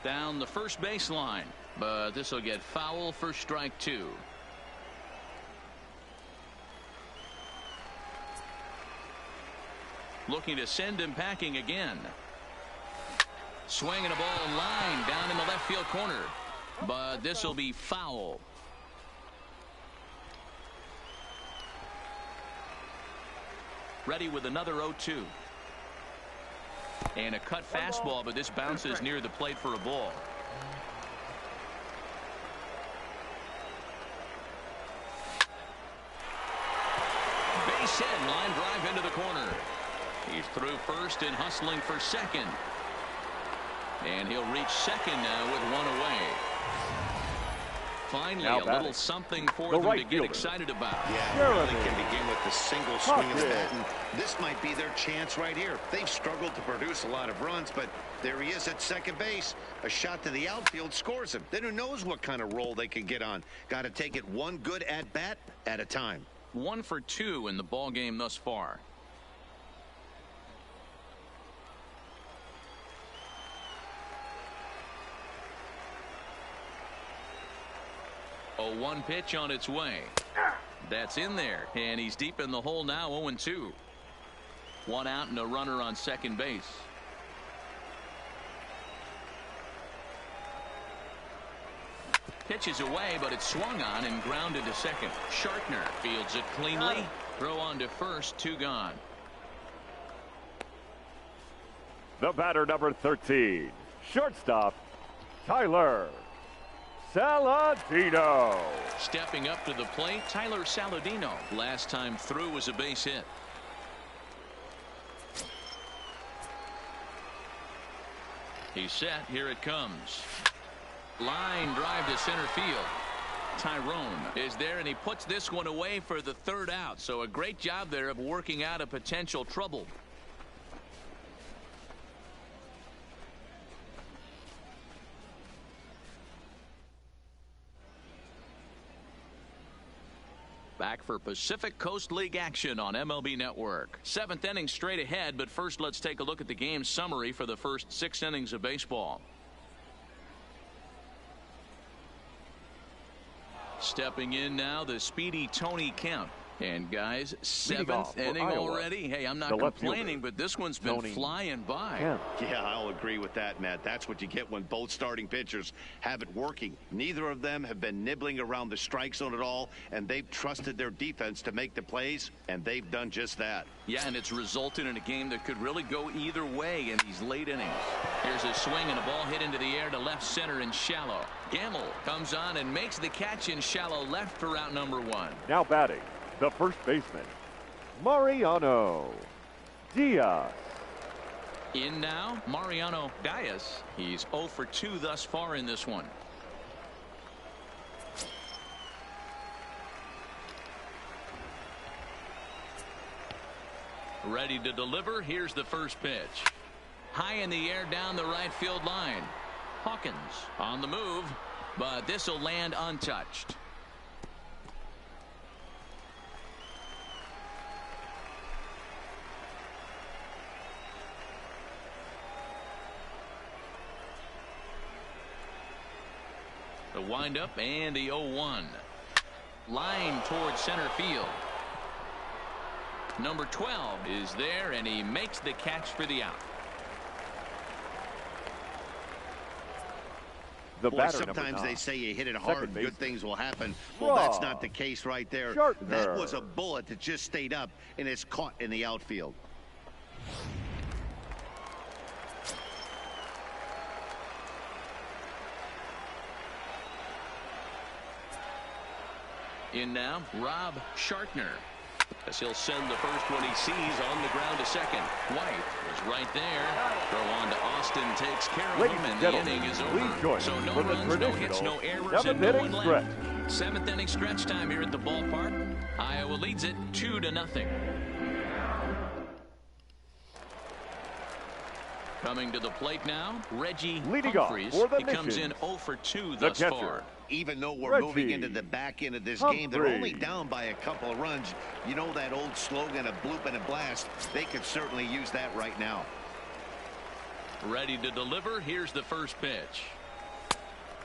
Down the first baseline. But this will get foul for strike 2. Looking to send him packing again. Swinging a ball line down in the left field corner. But this will be foul. Ready with another 0-2. And a cut fastball, but this bounces near the plate for a ball. Base hit, line drive into the corner. He's through first and hustling for second. And he'll reach second now with 1 away. Finally, a little something for them to get excited about. Yeah, really can begin with the single swing of the bat, and this might be their chance right here. They've struggled to produce a lot of runs, but there he is at second base. A shot to the outfield scores him. Then who knows what kind of role they can get on. Got to take it one good at-bat at a time. 1 for 2 in the ball game thus far. A 1 pitch on its way. That's in there, and he's deep in the hole now. 0-2. 1 out and a runner on second base. Pitches away, but it's swung on and grounded to second. Shartner fields it cleanly. Throw on to first, 2 gone. The batter, number 13, shortstop, Tyler Saladino. Stepping up to the plate, Tyler Saladino. Last time through was a base hit. He's set. Here it comes. Line drive to center field. Tyrone is there, and he puts this one away for the third out. So a great job there of working out a potential trouble. Back for Pacific Coast League action on MLB Network. 7th inning straight ahead, but first let's take a look at the game summary for the first 6 innings of baseball. Stepping in now, the speedy Tony Kemp. And guys, 7th inning already. Hey, I'm not complaining, but this one's been flying by. Yeah, I'll agree with that, Matt. That's what you get when both starting pitchers have it working. Neither of them have been nibbling around the strike zone at all, and they've trusted their defense to make the plays, and they've done just that. Yeah, and it's resulted in a game that could really go either way in these late innings. Here's a swing and a ball hit into the air to left center in shallow. Gamble comes on and makes the catch in shallow left for out number 1. Now batting, the first baseman, Mariano Diaz. In now, Mariano Diaz. He's 0 for 2 thus far in this one. Ready to deliver. Here's the first pitch. High in the air down the right field line. Hawkins on the move, but this will land untouched. The windup and the 0-1. Line towards center field. Number 12 is there, and he makes the catch for the out. Boy, sometimes they say you hit it hard, good things will happen. Well, that's not the case right there. That was a bullet that just stayed up and is caught in the outfield. In now, Rob Shartner, as he'll send the first one he sees on the ground to second. White is right there. Throw on to Austin, takes care of him, and the inning is over. So no runs, no hits, no errors, and no one left. 7th inning stretch time here at the ballpark. Iowa leads it 2-0. Coming to the plate now, Reggie Humphreys. He comes in 0 for 2 thus far. Even though we're moving into the back end of this game, they're only down by a couple of runs. You know that old slogan, a bloop and a blast. They could certainly use that right now. Ready to deliver. Here's the first pitch.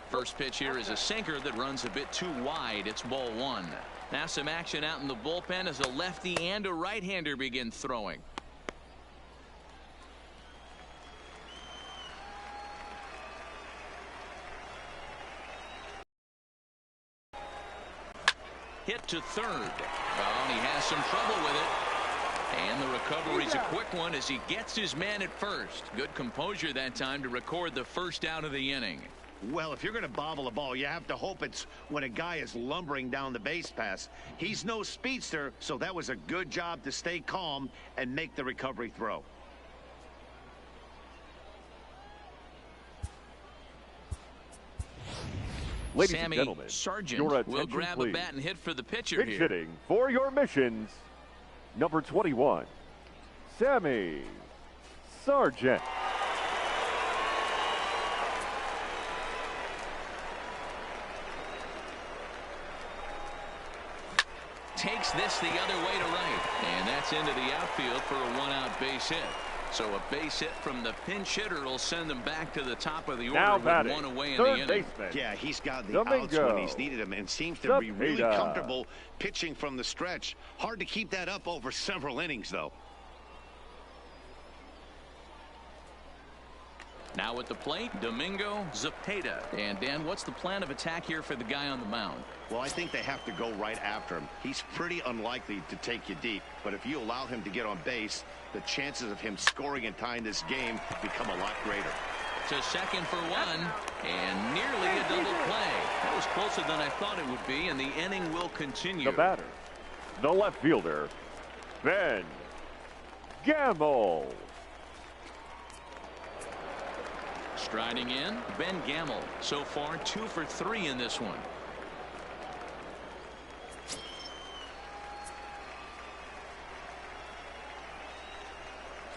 First pitch here is a sinker that runs a bit too wide. It's ball 1. Now some action out in the bullpen as a lefty and a right-hander begin throwing. Hit to third. Oh, he has some trouble with it. And the recovery's a quick one as he gets his man at first. Good composure that time to record the first out of the inning. Well, if you're going to bobble a ball, you have to hope it's when a guy is lumbering down the base pass. He's no speedster, so that was a good job to stay calm and make the recovery throw. Ladies Sammy and gentlemen, Sargent will grab a bat and hit for the pitcher pitch here. Hitting for your missions, number 21, Sammy Sargent. Takes this the other way to right, and that's into the outfield for a 1-out base hit. So a base hit from the pinch hitter will send them back to the top of the order with 1 away in the inning. Yeah, he's got the outs when he's needed him and seems to be really comfortable pitching from the stretch. Hard to keep that up over several innings, though. Now at the plate, Domingo Zepeda. And Dan, what's the plan of attack here for the guy on the mound? Well, I think they have to go right after him. He's pretty unlikely to take you deep, but if you allow him to get on base, the chances of him scoring and tying this game become a lot greater. To second for 1, and nearly a double play. That was closer than I thought it would be, and the inning will continue. The batter, the left fielder, Ben Gamble. Striding in, Ben Gamble. So far 2 for 3 in this one.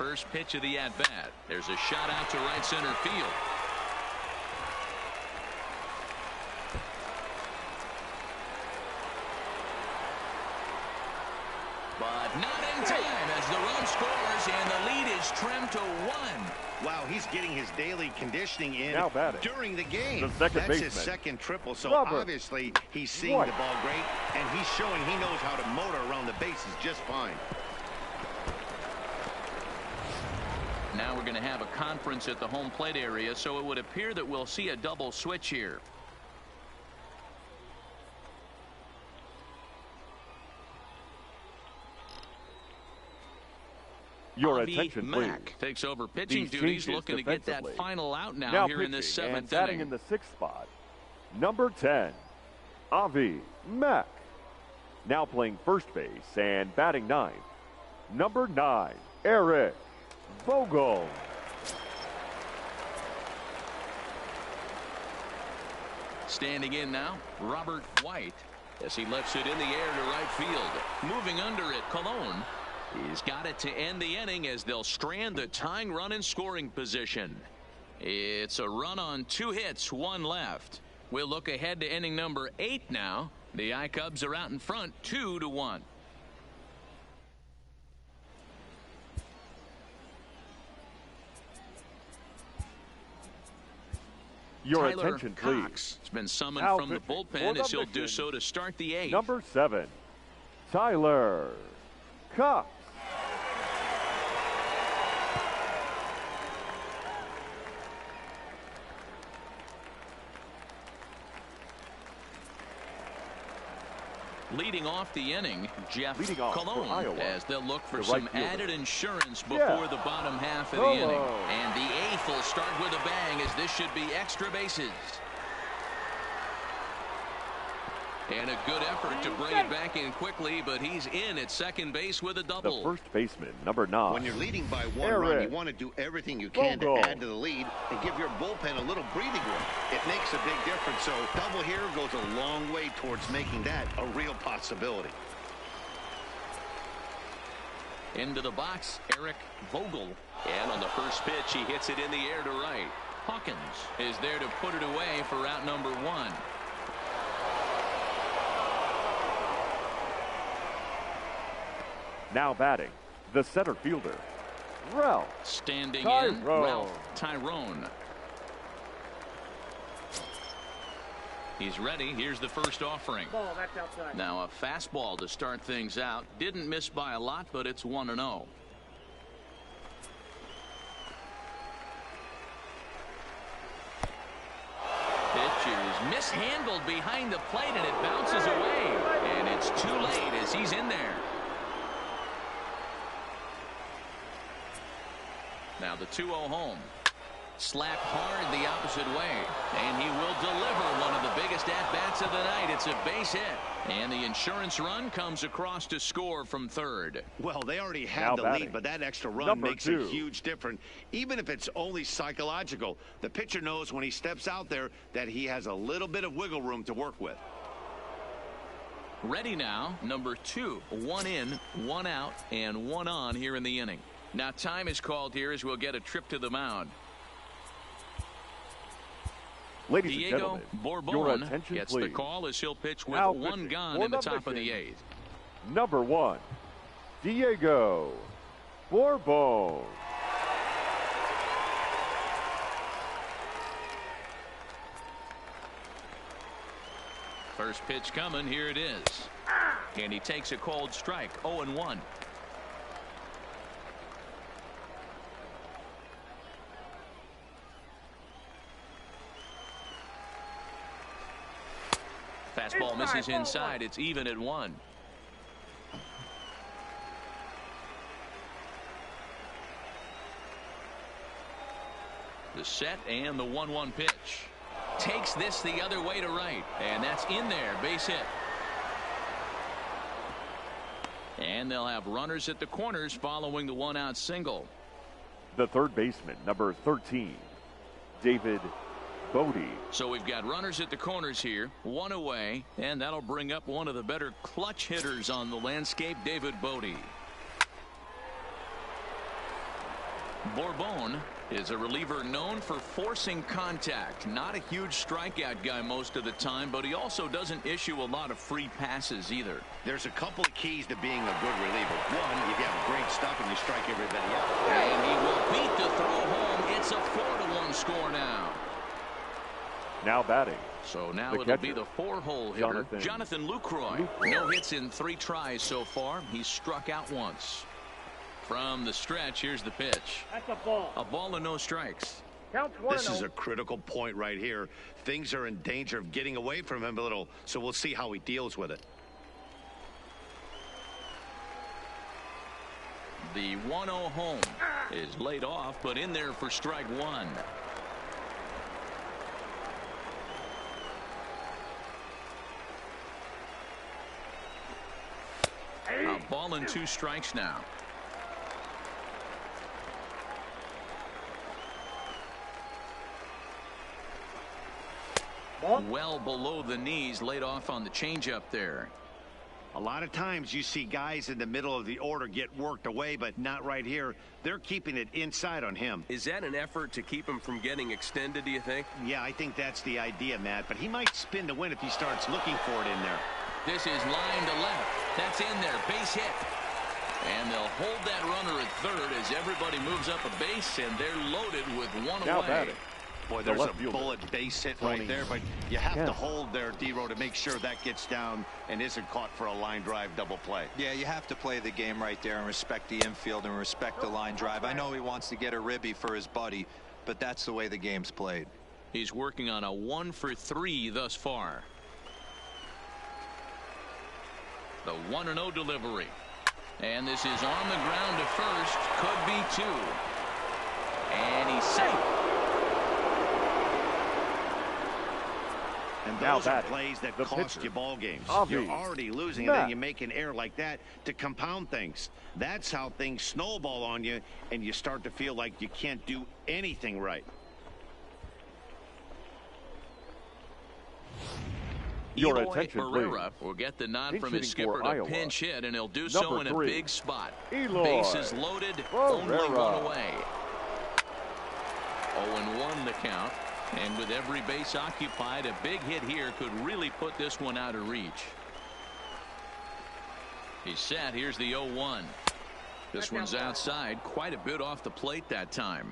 first pitch of the at-bat. There's a shot out to right center field. But not in time as the run scores and the lead is trimmed to 1. Wow, he's getting his daily conditioning in during the game. That's baseman. His second triple, so obviously he's seeing the ball great, and he's showing he knows how to motor around the bases just fine. Now we're going to have a conference at the home plate area, so it would appear that we'll see a double switch here. Your attention, please. Takes over pitching duties, looking to get that final out now here in this 7th inning. Batting in the 6th spot, number 10, Avi Mack. Now playing first base and batting 9th, number 9, Eric Vogel. Standing in now, Robert White, as he lifts it in the air to right field. Moving under it, Cologne. He's got it to end the inning as they'll strand the tying run in scoring position. It's a run on 2 hits, 1 left. We'll look ahead to inning number 8 now. The I-Cubs are out in front, 2-1. Your Tyler attention, Cox please. has been summoned from the bullpen as he'll do so to start the 8th. Number 7, Tyler Cox. Leading off the inning, Jeff Cologne, as they'll look for some added insurance before the bottom half of the inning. And the 8th will start with a bang as this should be extra bases. And a good effort to bring it back in quickly, but he's in at second base with a double. The first baseman, number 9. When you're leading by 1 run, you want to do everything you can to add to the lead and give your bullpen a little breathing room. It makes a big difference, so double here goes a long way towards making that a real possibility. Into the box, Eric Vogel. And on the first pitch, he hits it in the air to right. Hawkins is there to put it away for out number 1. Now batting, the center fielder, Ralph. Standing Tyrone. in, Ralph Tyrone. He's ready. Here's the first offering. Ball, that's outside. Now a fastball to start things out. Didn't miss by a lot, but it's 1-0. Pitch is mishandled behind the plate, and it bounces away. And it's too late as he's in there. Now the 2-0 home. Slapped hard the opposite way. And he will deliver one of the biggest at-bats of the night. It's a base hit. And the insurance run comes across to score from third. Well, they already had the lead, but that extra run makes a huge difference. Even if it's only psychological, the pitcher knows when he steps out there that he has a little bit of wiggle room to work with. Ready now, number 2. 1 in, 1 out, and 1 on here in the inning. Now time is called here as we'll get a trip to the mound. Ladies and Diego gentlemen, your Bourbon attention, gets please. the call as he'll pitch with Now 1 gone in the top of the 8th. Number 1, Diego Bourbon. First pitch coming, here it is. And he takes a cold strike, 0-1. Fastball misses inside. It's even at 1. The set and the 1-1 pitch. Takes this the other way to right. And that's in there. Base hit. And they'll have runners at the corners following the 1-out single. The third baseman, number 13, David Bodie. So we've got runners at the corners here, 1 away, and that'll bring up one of the better clutch hitters on the landscape, David Bodie. Bourbon is a reliever known for forcing contact. Not a huge strikeout guy most of the time, but he also doesn't issue a lot of free passes either. There's a couple of keys to being a good reliever. One, you have great stuff and you strike everybody out. And he will beat the throw home. It's a 4-1 score now. Now batting. So now the it'll catcher, be the 4-hole hitter, Jonathan Lucroy. No hits in 3 tries so far. He's struck out once. From the stretch, here's the pitch. That's a ball. A ball and no strikes. This is a critical point right here. Things are in danger of getting away from him a little, so we'll see how he deals with it. The 1-0 home is laid off, but in there for strike 1. A ball and 2 strikes now. Well below the knees, laid off on the changeup there. A lot of times you see guys in the middle of the order get worked away, but not right here. They're keeping it inside on him. Is that an effort to keep him from getting extended, do you think? Yeah, I think that's the idea, Matt, but he might spin to win if he starts looking for it in there. This is line to left. That's in there. Base hit. And they'll hold that runner at third as everybody moves up a base, and they're loaded with 1 Now away. batting. Boy, there's a bullet base hit right there, but you have to hold there, D-Row, to make sure that gets down and isn't caught for a line drive double play. Yeah, you have to play the game right there and respect the infield and respect the line drive. I know he wants to get a ribby for his buddy, but that's the way the game's played. He's working on a 1-for-3 thus far. The 1-0 delivery. And this is on the ground to first. Could be 2. And he's safe. And those are plays that cost you ball games. You're already losing, and then you make an error like that to compound things. That's how things snowball on you, and you start to feel like you can't do anything right. Your attention, Barrera please. will get the nod Pinch from his hitting for skipper to Iowa. pinch hit, and he'll do so in a 3, big spot. Eloy Bases loaded, only 1 away. 0-1 the count. And with every base occupied, a big hit here could really put this one out of reach. He's set. Here's the 0-1. This one's outside, quite a bit off the plate that time.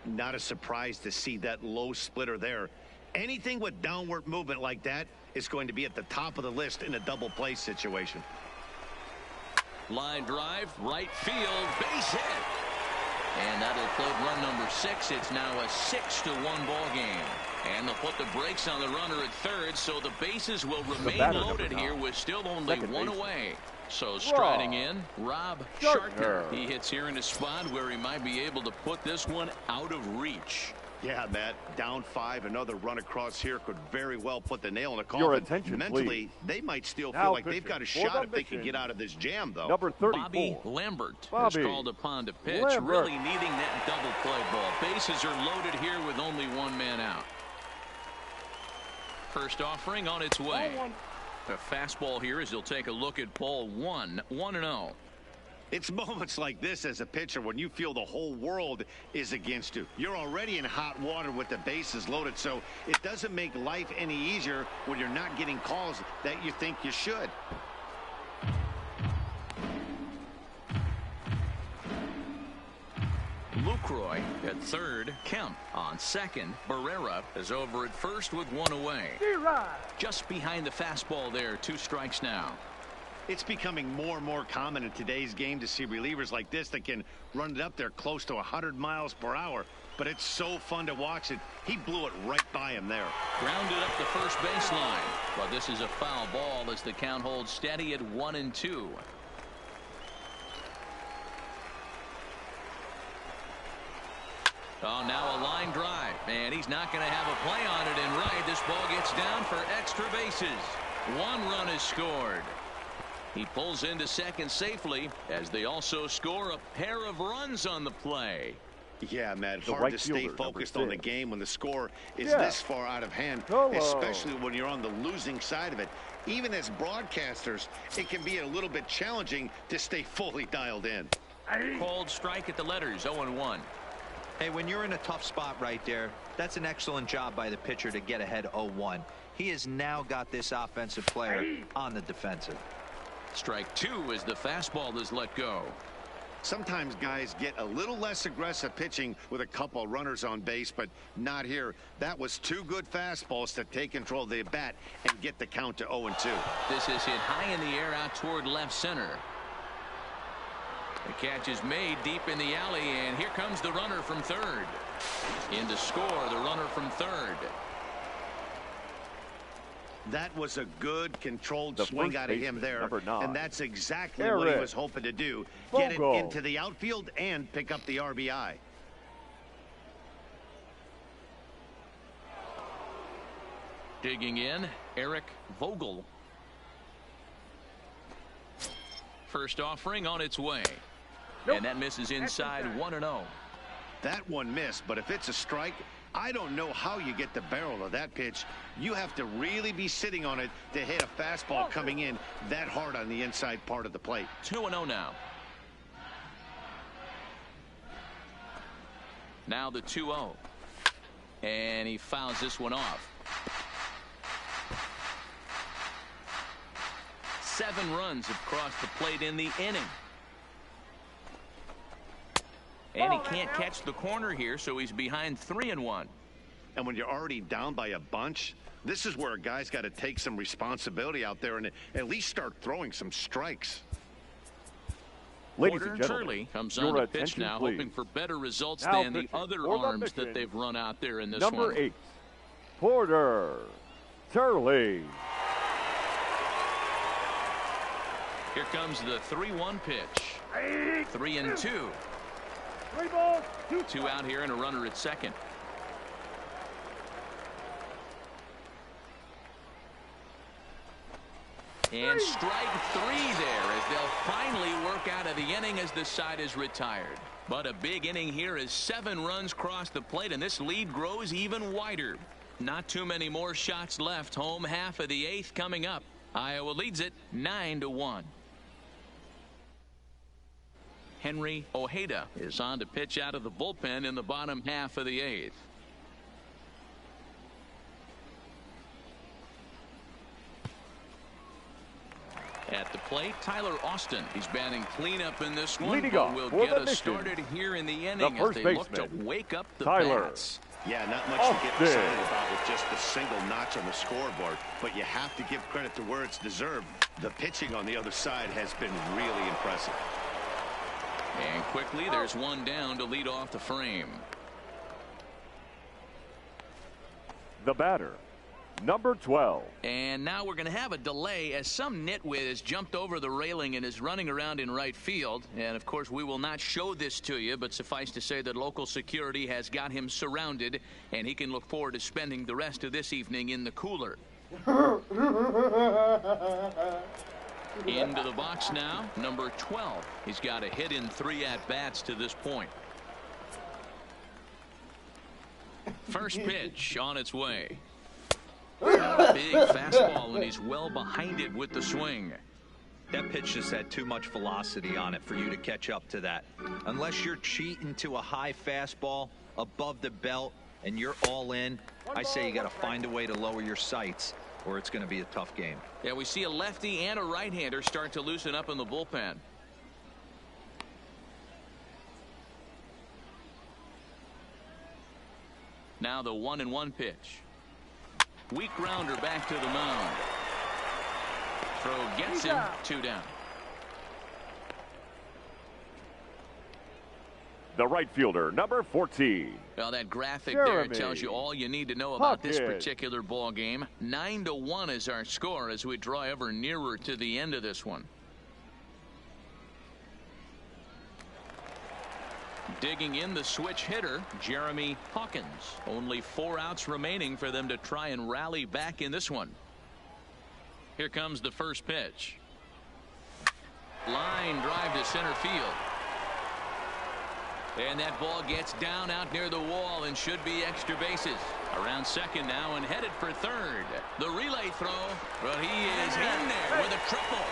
Not a surprise to see that low splitter there. Anything with downward movement like that is going to be at the top of the list in a double play situation. Line drive, right field, base hit. And that'll float run number 6. It's now a 6-1 ball game. And they'll put the brakes on the runner at third, so the bases will remain loaded here with still only 1 away. So striding in, Rob Shartner. He hits here in a spot where he might be able to put this one out of reach. Yeah, Matt, down 5, another run across here could very well put the nail in the coffin. Your attention, mentally, please. they might still feel like they've got a shot if they can get out of this jam, though. Number 34. Bobby Lambert is called upon to pitch, really needing that double play ball. Bases are loaded here with only 1 man out. First offering on its way. A fastball here as he'll take a look at ball 1, 1-0. It's moments like this as a pitcher when you feel the whole world is against you. You're already in hot water with the bases loaded, so it doesn't make life any easier when you're not getting calls that you think you should. Lucroy at third. Kemp on second. Barrera is over at first with 1 away. Just behind the fastball there. 2 strikes now. It's becoming more and more common in today's game to see relievers like this that can run it up there close to 100 miles per hour. But it's so fun to watch it. He blew it right by him there. Grounded up the first baseline. But this is a foul ball as the count holds steady at 1-2. Oh, now a line drive. And he's not going to have a play on it in right. This ball gets down for extra bases. 1 run is scored. He pulls into second safely as they also score a pair of runs on the play. Yeah, Matt, hard to stay focused on the game when the score is this far out of hand, especially when you're on the losing side of it. Even as broadcasters, it can be a little bit challenging to stay fully dialed in. Called strike at the letters, 0-1. Hey, when you're in a tough spot right there, that's an excellent job by the pitcher to get ahead 0-1. He has now got this offensive player on the defensive. Strike 2 as the fastball is let go. Sometimes guys get a little less aggressive pitching with a couple runners on base, but not here. That was 2 good fastballs to take control of the bat and get the count to 0-2. This is hit high in the air out toward left center. The catch is made deep in the alley, and here comes the runner from third. In to score, the runner from third. That was a good controlled swing out of him there, and that's exactly what he was hoping to do. Get it into the outfield and pick up the RBI. Digging in, Eric Vogel. First offering on its way. And that misses inside 1-0. That one missed, but if it's a strike, I don't know how you get the barrel of that pitch. You have to really be sitting on it to hit a fastball coming in that hard on the inside part of the plate. 2-0 now. Now the 2-0. And he fouls this one off. 7 runs have crossed the plate in the inning. And he can't catch the corner here, so he's behind 3-1. And when you're already down by a bunch, this is where a guy's got to take some responsibility out there and at least start throwing some strikes. Ladies and gentlemen, Turley comes on the pitch now, hoping for better results than the other arms that they've run out there in this one. Number 8, Porter Turley. Here comes the 3-1 pitch. 3-2. 2 out here and a runner at second. And strike 3 there as they'll finally work out of the inning as the side is retired. But a big inning here as 7 runs cross the plate, and this lead grows even wider. Not too many more shots left. Home half of the 8th coming up. Iowa leads it 9-1. Henry Ojeda is on to pitch out of the bullpen in the bottom half of the 8th. At the plate, Tyler Austin. He's batting cleanup in this one, but will get us started here in the inning as they look to wake up the bats. Yeah, not much to get excited about with just a single notch on the scoreboard, but you have to give credit to where it's deserved. The pitching on the other side has been really impressive. And quickly, there's one down to lead off the frame. The batter, number 12. And now we're going to have a delay as some nitwit has jumped over the railing and is running around in right field. And, of course, we will not show this to you, but suffice to say that local security has got him surrounded, and he can look forward to spending the rest of this evening in the cooler. Into the box now, number 12. He's got a hit in 3 at-bats to this point. First pitch on its way. Big fastball, and he's well behind it with the swing. That pitch just had too much velocity on it for you to catch up to that. Unless you're cheating to a high fastball above the belt and you're all in, I say you got to find a way to lower your sights, or it's going to be a tough game. Yeah, we see a lefty and a right-hander start to loosen up in the bullpen. Now the 1-1 pitch. Weak grounder back to the mound. Throw gets him, 2 down. The right fielder, number 14. Well, that graphic there tells you all you need to know about this particular ball game. 9-1 is our score as we draw ever nearer to the end of this one. Digging in the switch hitter, Jeremy Hawkins. Only 4 outs remaining for them to try and rally back in this one. Here comes the first pitch. Line drive to center field. And that ball gets down out near the wall and should be extra bases. Around second now and headed for third. The relay throw, but he is in there with a triple.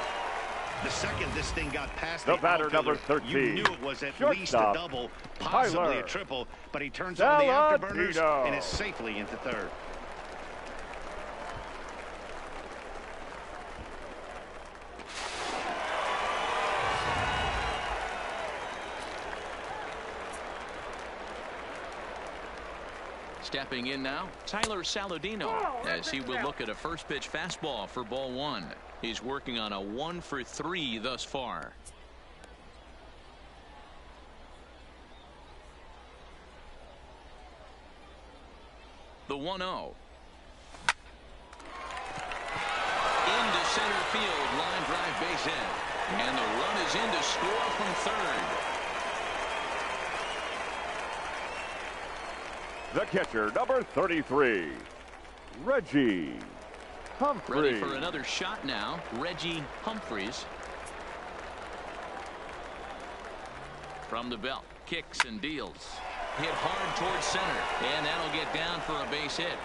The second this thing got past The the batter, outfielder, number 13. you knew it was at least a Shortstop, double, possibly Tyler a triple, but he turns on the afterburners Saladino. and is safely into third. Stepping in now, Tyler Saladino, as he will look at a first pitch fastball for ball one. He's working on a 1 for 3 thus far. The 1-0. Into center field, line drive base hit. And the run is in to score from third. The catcher, number 33, Reggie Humphreys. Ready for another shot now, Reggie Humphreys. From the belt, kicks and deals. Hit hard towards center, and that'll get down for a base hit.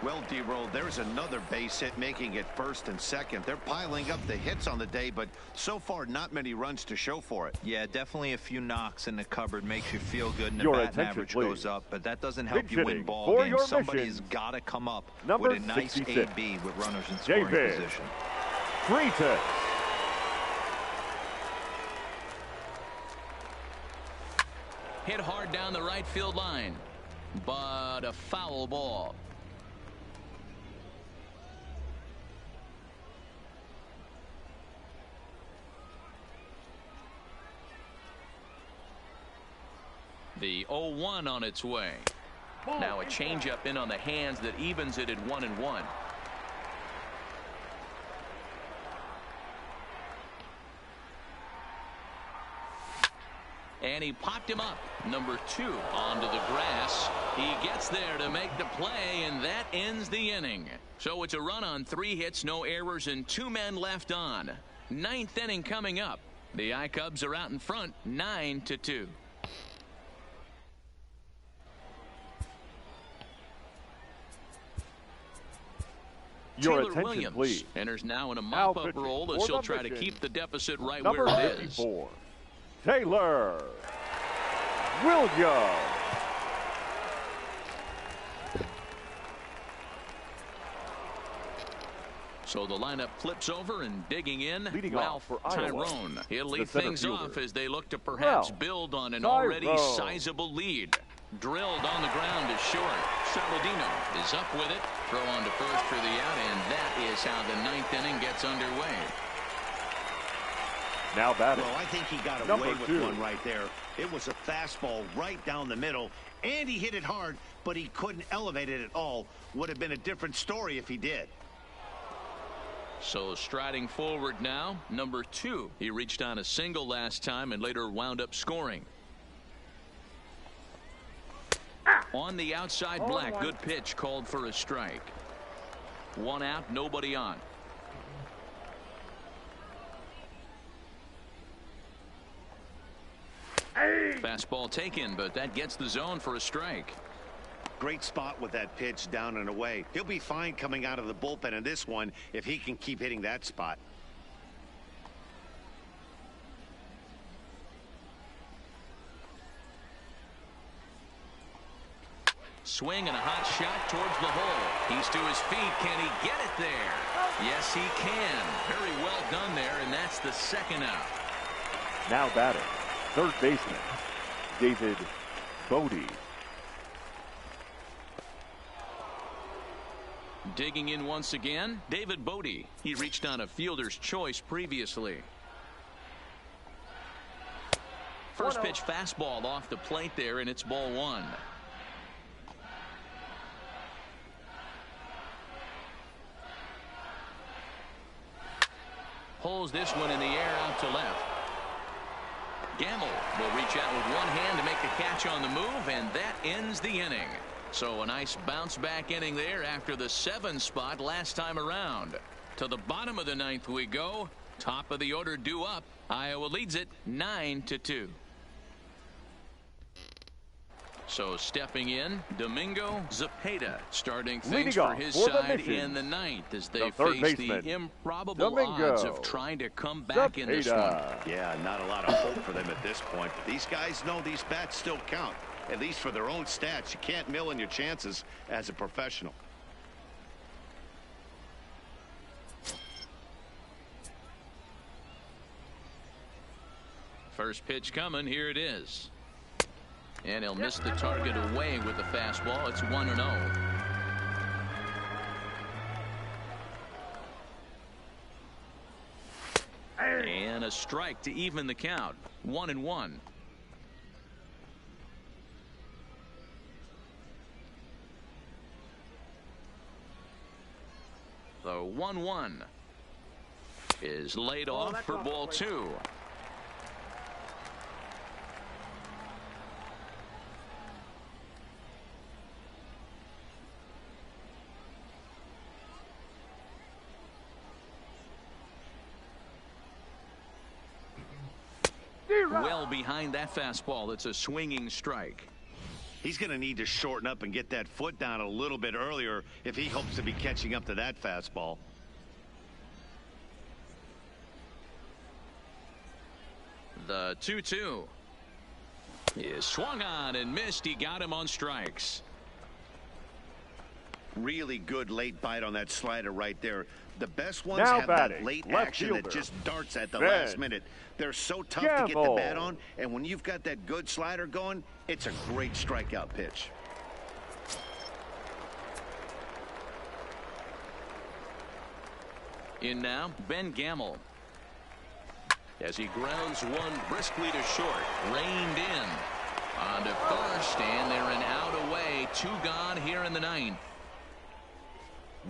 Well, D-Roll, there's another base hit, making it first and second. They're piling up the hits on the day, but so far not many runs to show for it. Yeah, definitely a few knocks in the cupboard makes you feel good, and the Your batting attention, average please. goes up, but that doesn't help Big you win hitting ball for games. your Somebody's missions. got to come up Number with a nice 66. AB with runners in scoring JBaker. position. Freitas. Hit hard down the right field line, but a foul ball. The 0-1 on its way. Now a changeup in on the hands that evens it at 1-1. And he popped him up. Number 2 onto the grass. He gets there to make the play, and that ends the inning. So it's a run on 3 hits, no errors, and 2 men left on. 9th inning coming up. The I-Cubs are out in front, 9-2. Your Taylor attention, Williams please. enters now in a Now mop-up pitching role for as the she'll try to mission, keep the deficit right Number where it is. 54, Taylor Williams. So the lineup flips over, and digging in, Leading Ralph off for Iowa, Tyrone. He'll the lead center things fielder, off as they look to perhaps Ralph build on an Tyrone. already sizable lead. Drilled on the ground is short. Saladino is up with it. Throw on to first for the out, and that is how the 9th inning gets underway. Now batting. Well, I think he got Number away with 2. one right there. It was a fastball right down the middle, and he hit it hard, but he couldn't elevate it at all. Would have been a different story if he did. So striding forward now, number 2. He reached on a single last time and later wound up scoring. On the outside black, good pitch, called for a strike. 1 out, nobody on. Fastball taken, but that gets the zone for a strike. Great spot with that pitch down and away. He'll be fine coming out of the bullpen in this one if he can keep hitting that spot. Swing and a hot shot towards the hole. He's to his feet. Can he get it there? Yes, he can. Very well done there, and that's the 2nd out. Now batting, third baseman, David Bodie. Digging in once again, David Bodie. He reached on a fielder's choice previously. First pitch fastball off the plate there, and it's ball 1. Holds this one in the air out to left. Gamble will reach out with one hand to make the catch on the move, and that ends the inning. So a nice bounce back inning there after the 7 spot last time around. To the bottom of the 9th we go. Top of the order due up. Iowa leads it 9-2. So stepping in, Domingo Zapata starting things Leading for off his for the side mission, in the ninth as they the third face baseman, the improbable Domingo odds of trying to come back in this one. Zapata. Yeah, not a lot of hope for them at this point, but these guys know these bats still count, at least for their own stats. You can't mill in your chances as a professional. First pitch coming, here it is. And he'll miss the target away with the fastball. It's 1-0. And a strike to even the count. 1-1. The 1-1 is laid off for ball 2. Well behind that fastball. It's a swinging strike. He's going to need to shorten up and get that foot down a little bit earlier if he hopes to be catching up to that fastball. The 2-2 is swung on and missed. He got him on strikes. Really good late bite on that slider right there. The best ones Now have batting, that late left action fielder, that just darts at the Ben last minute. They're so tough to get the Gamble. bat on, and when you've got that good slider going, it's a great strikeout pitch. In now, Ben Gamble. As he grounds one briskly to short. Reined in. On to first, and they're an out away. 2 gone here in the 9th.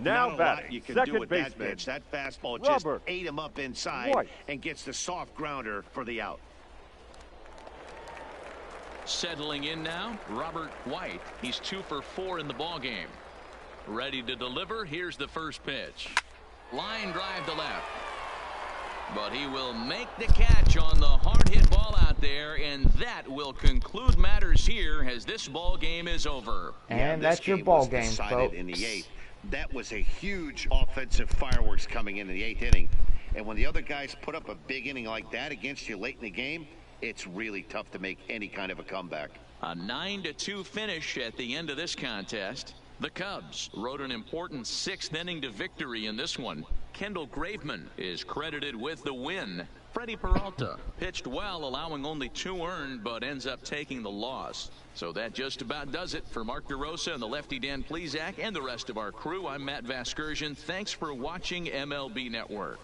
Now Not a lot batting, you can second do with that baseman, pitch. That fastball Robert just ate him up inside White. and gets the soft grounder for the out. Settling in now, Robert White. He's 2 for 4 in the ballgame. Ready to deliver. Here's the first pitch. Line drive to left. But he will make the catch on the hard hit ball out there, and that will conclude matters here as this ball game is over. And this that's your game ball was game, decided folks. in the 8th. That was a huge offensive fireworks coming in the 8th inning. And when the other guys put up a big inning like that against you late in the game, it's really tough to make any kind of a comeback. A 9-2 finish at the end of this contest. The Cubs rode an important 6th inning to victory in this one. Kendall Graveman is credited with the win. Freddie Peralta pitched well, allowing only 2 earned, but ends up taking the loss. So that just about does it for Mark DeRosa and the lefty Dan Plesac and the rest of our crew. I'm Matt Vasgersian. Thanks for watching MLB Network.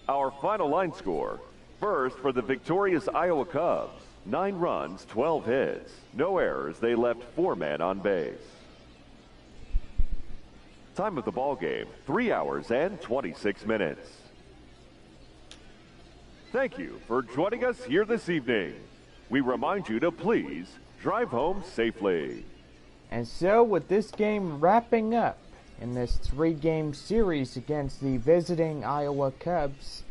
Our final line score. First, for the victorious Iowa Cubs, 9 runs, 12 hits. No errors. They left 4 men on base. Time of the ball game, 3 hours and 26 minutes. Thank you for joining us here this evening. We remind you to please drive home safely. And so with this game wrapping up in this 3-game series against the visiting Iowa Cubs,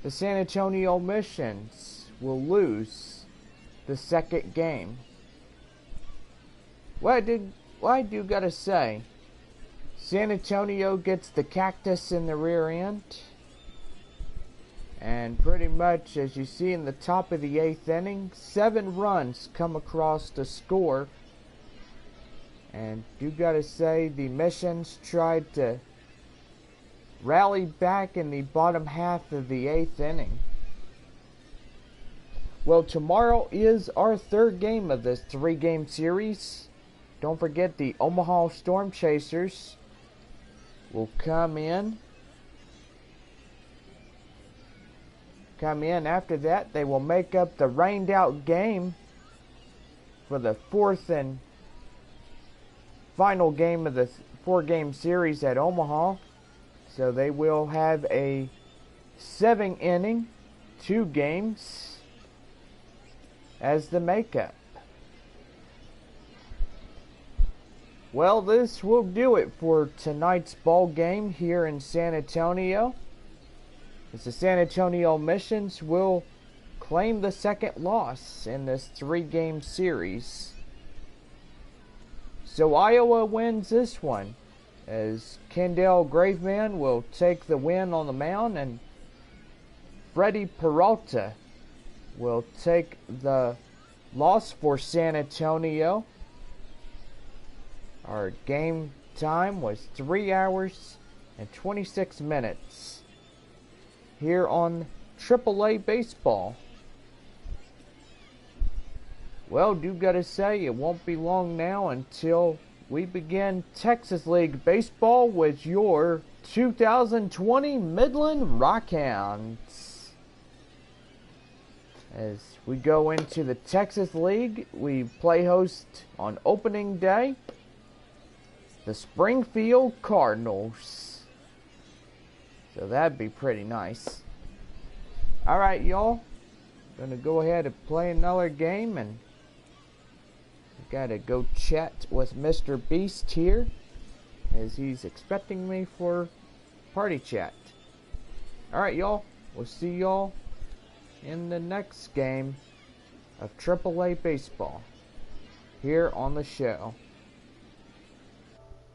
the San Antonio Missions will lose the 2nd game. What do you gotta say? San Antonio gets the cactus in the rear end. And pretty much, as you see in the top of the 8th inning, 7 runs come across the score. And you gotta say, the Missions tried to rally back in the bottom half of the 8th inning. Well, tomorrow is our 3rd game of this 3-game series. Don't forget the Omaha Storm Chasers will come in. After that, they will make up the rained out game for the 4th and final game of the 4-game series at Omaha. So they will have a 7-inning, 2 games as the makeup. Well, this will do it for tonight's ball game here in San Antonio, as the San Antonio Missions will claim the second loss in this 3-game series. So Iowa wins this one, as Kendall Graveman will take the win on the mound, and Freddie Peralta will take the loss for San Antonio. Our game time was 3 hours and 26 minutes here on AAA Baseball. Well, do gotta say, it won't be long now until we begin Texas League Baseball with your 2020 Midland Rockhounds. As we go into the Texas League, we play host on opening day the Springfield Cardinals. So that'd be pretty nice. Alright, y'all. Gonna go ahead and play another game, and gotta go chat with Mr. Beast here, as he's expecting me for party chat. Alright, y'all. We'll see y'all in the next game of AAA Baseball here on the show.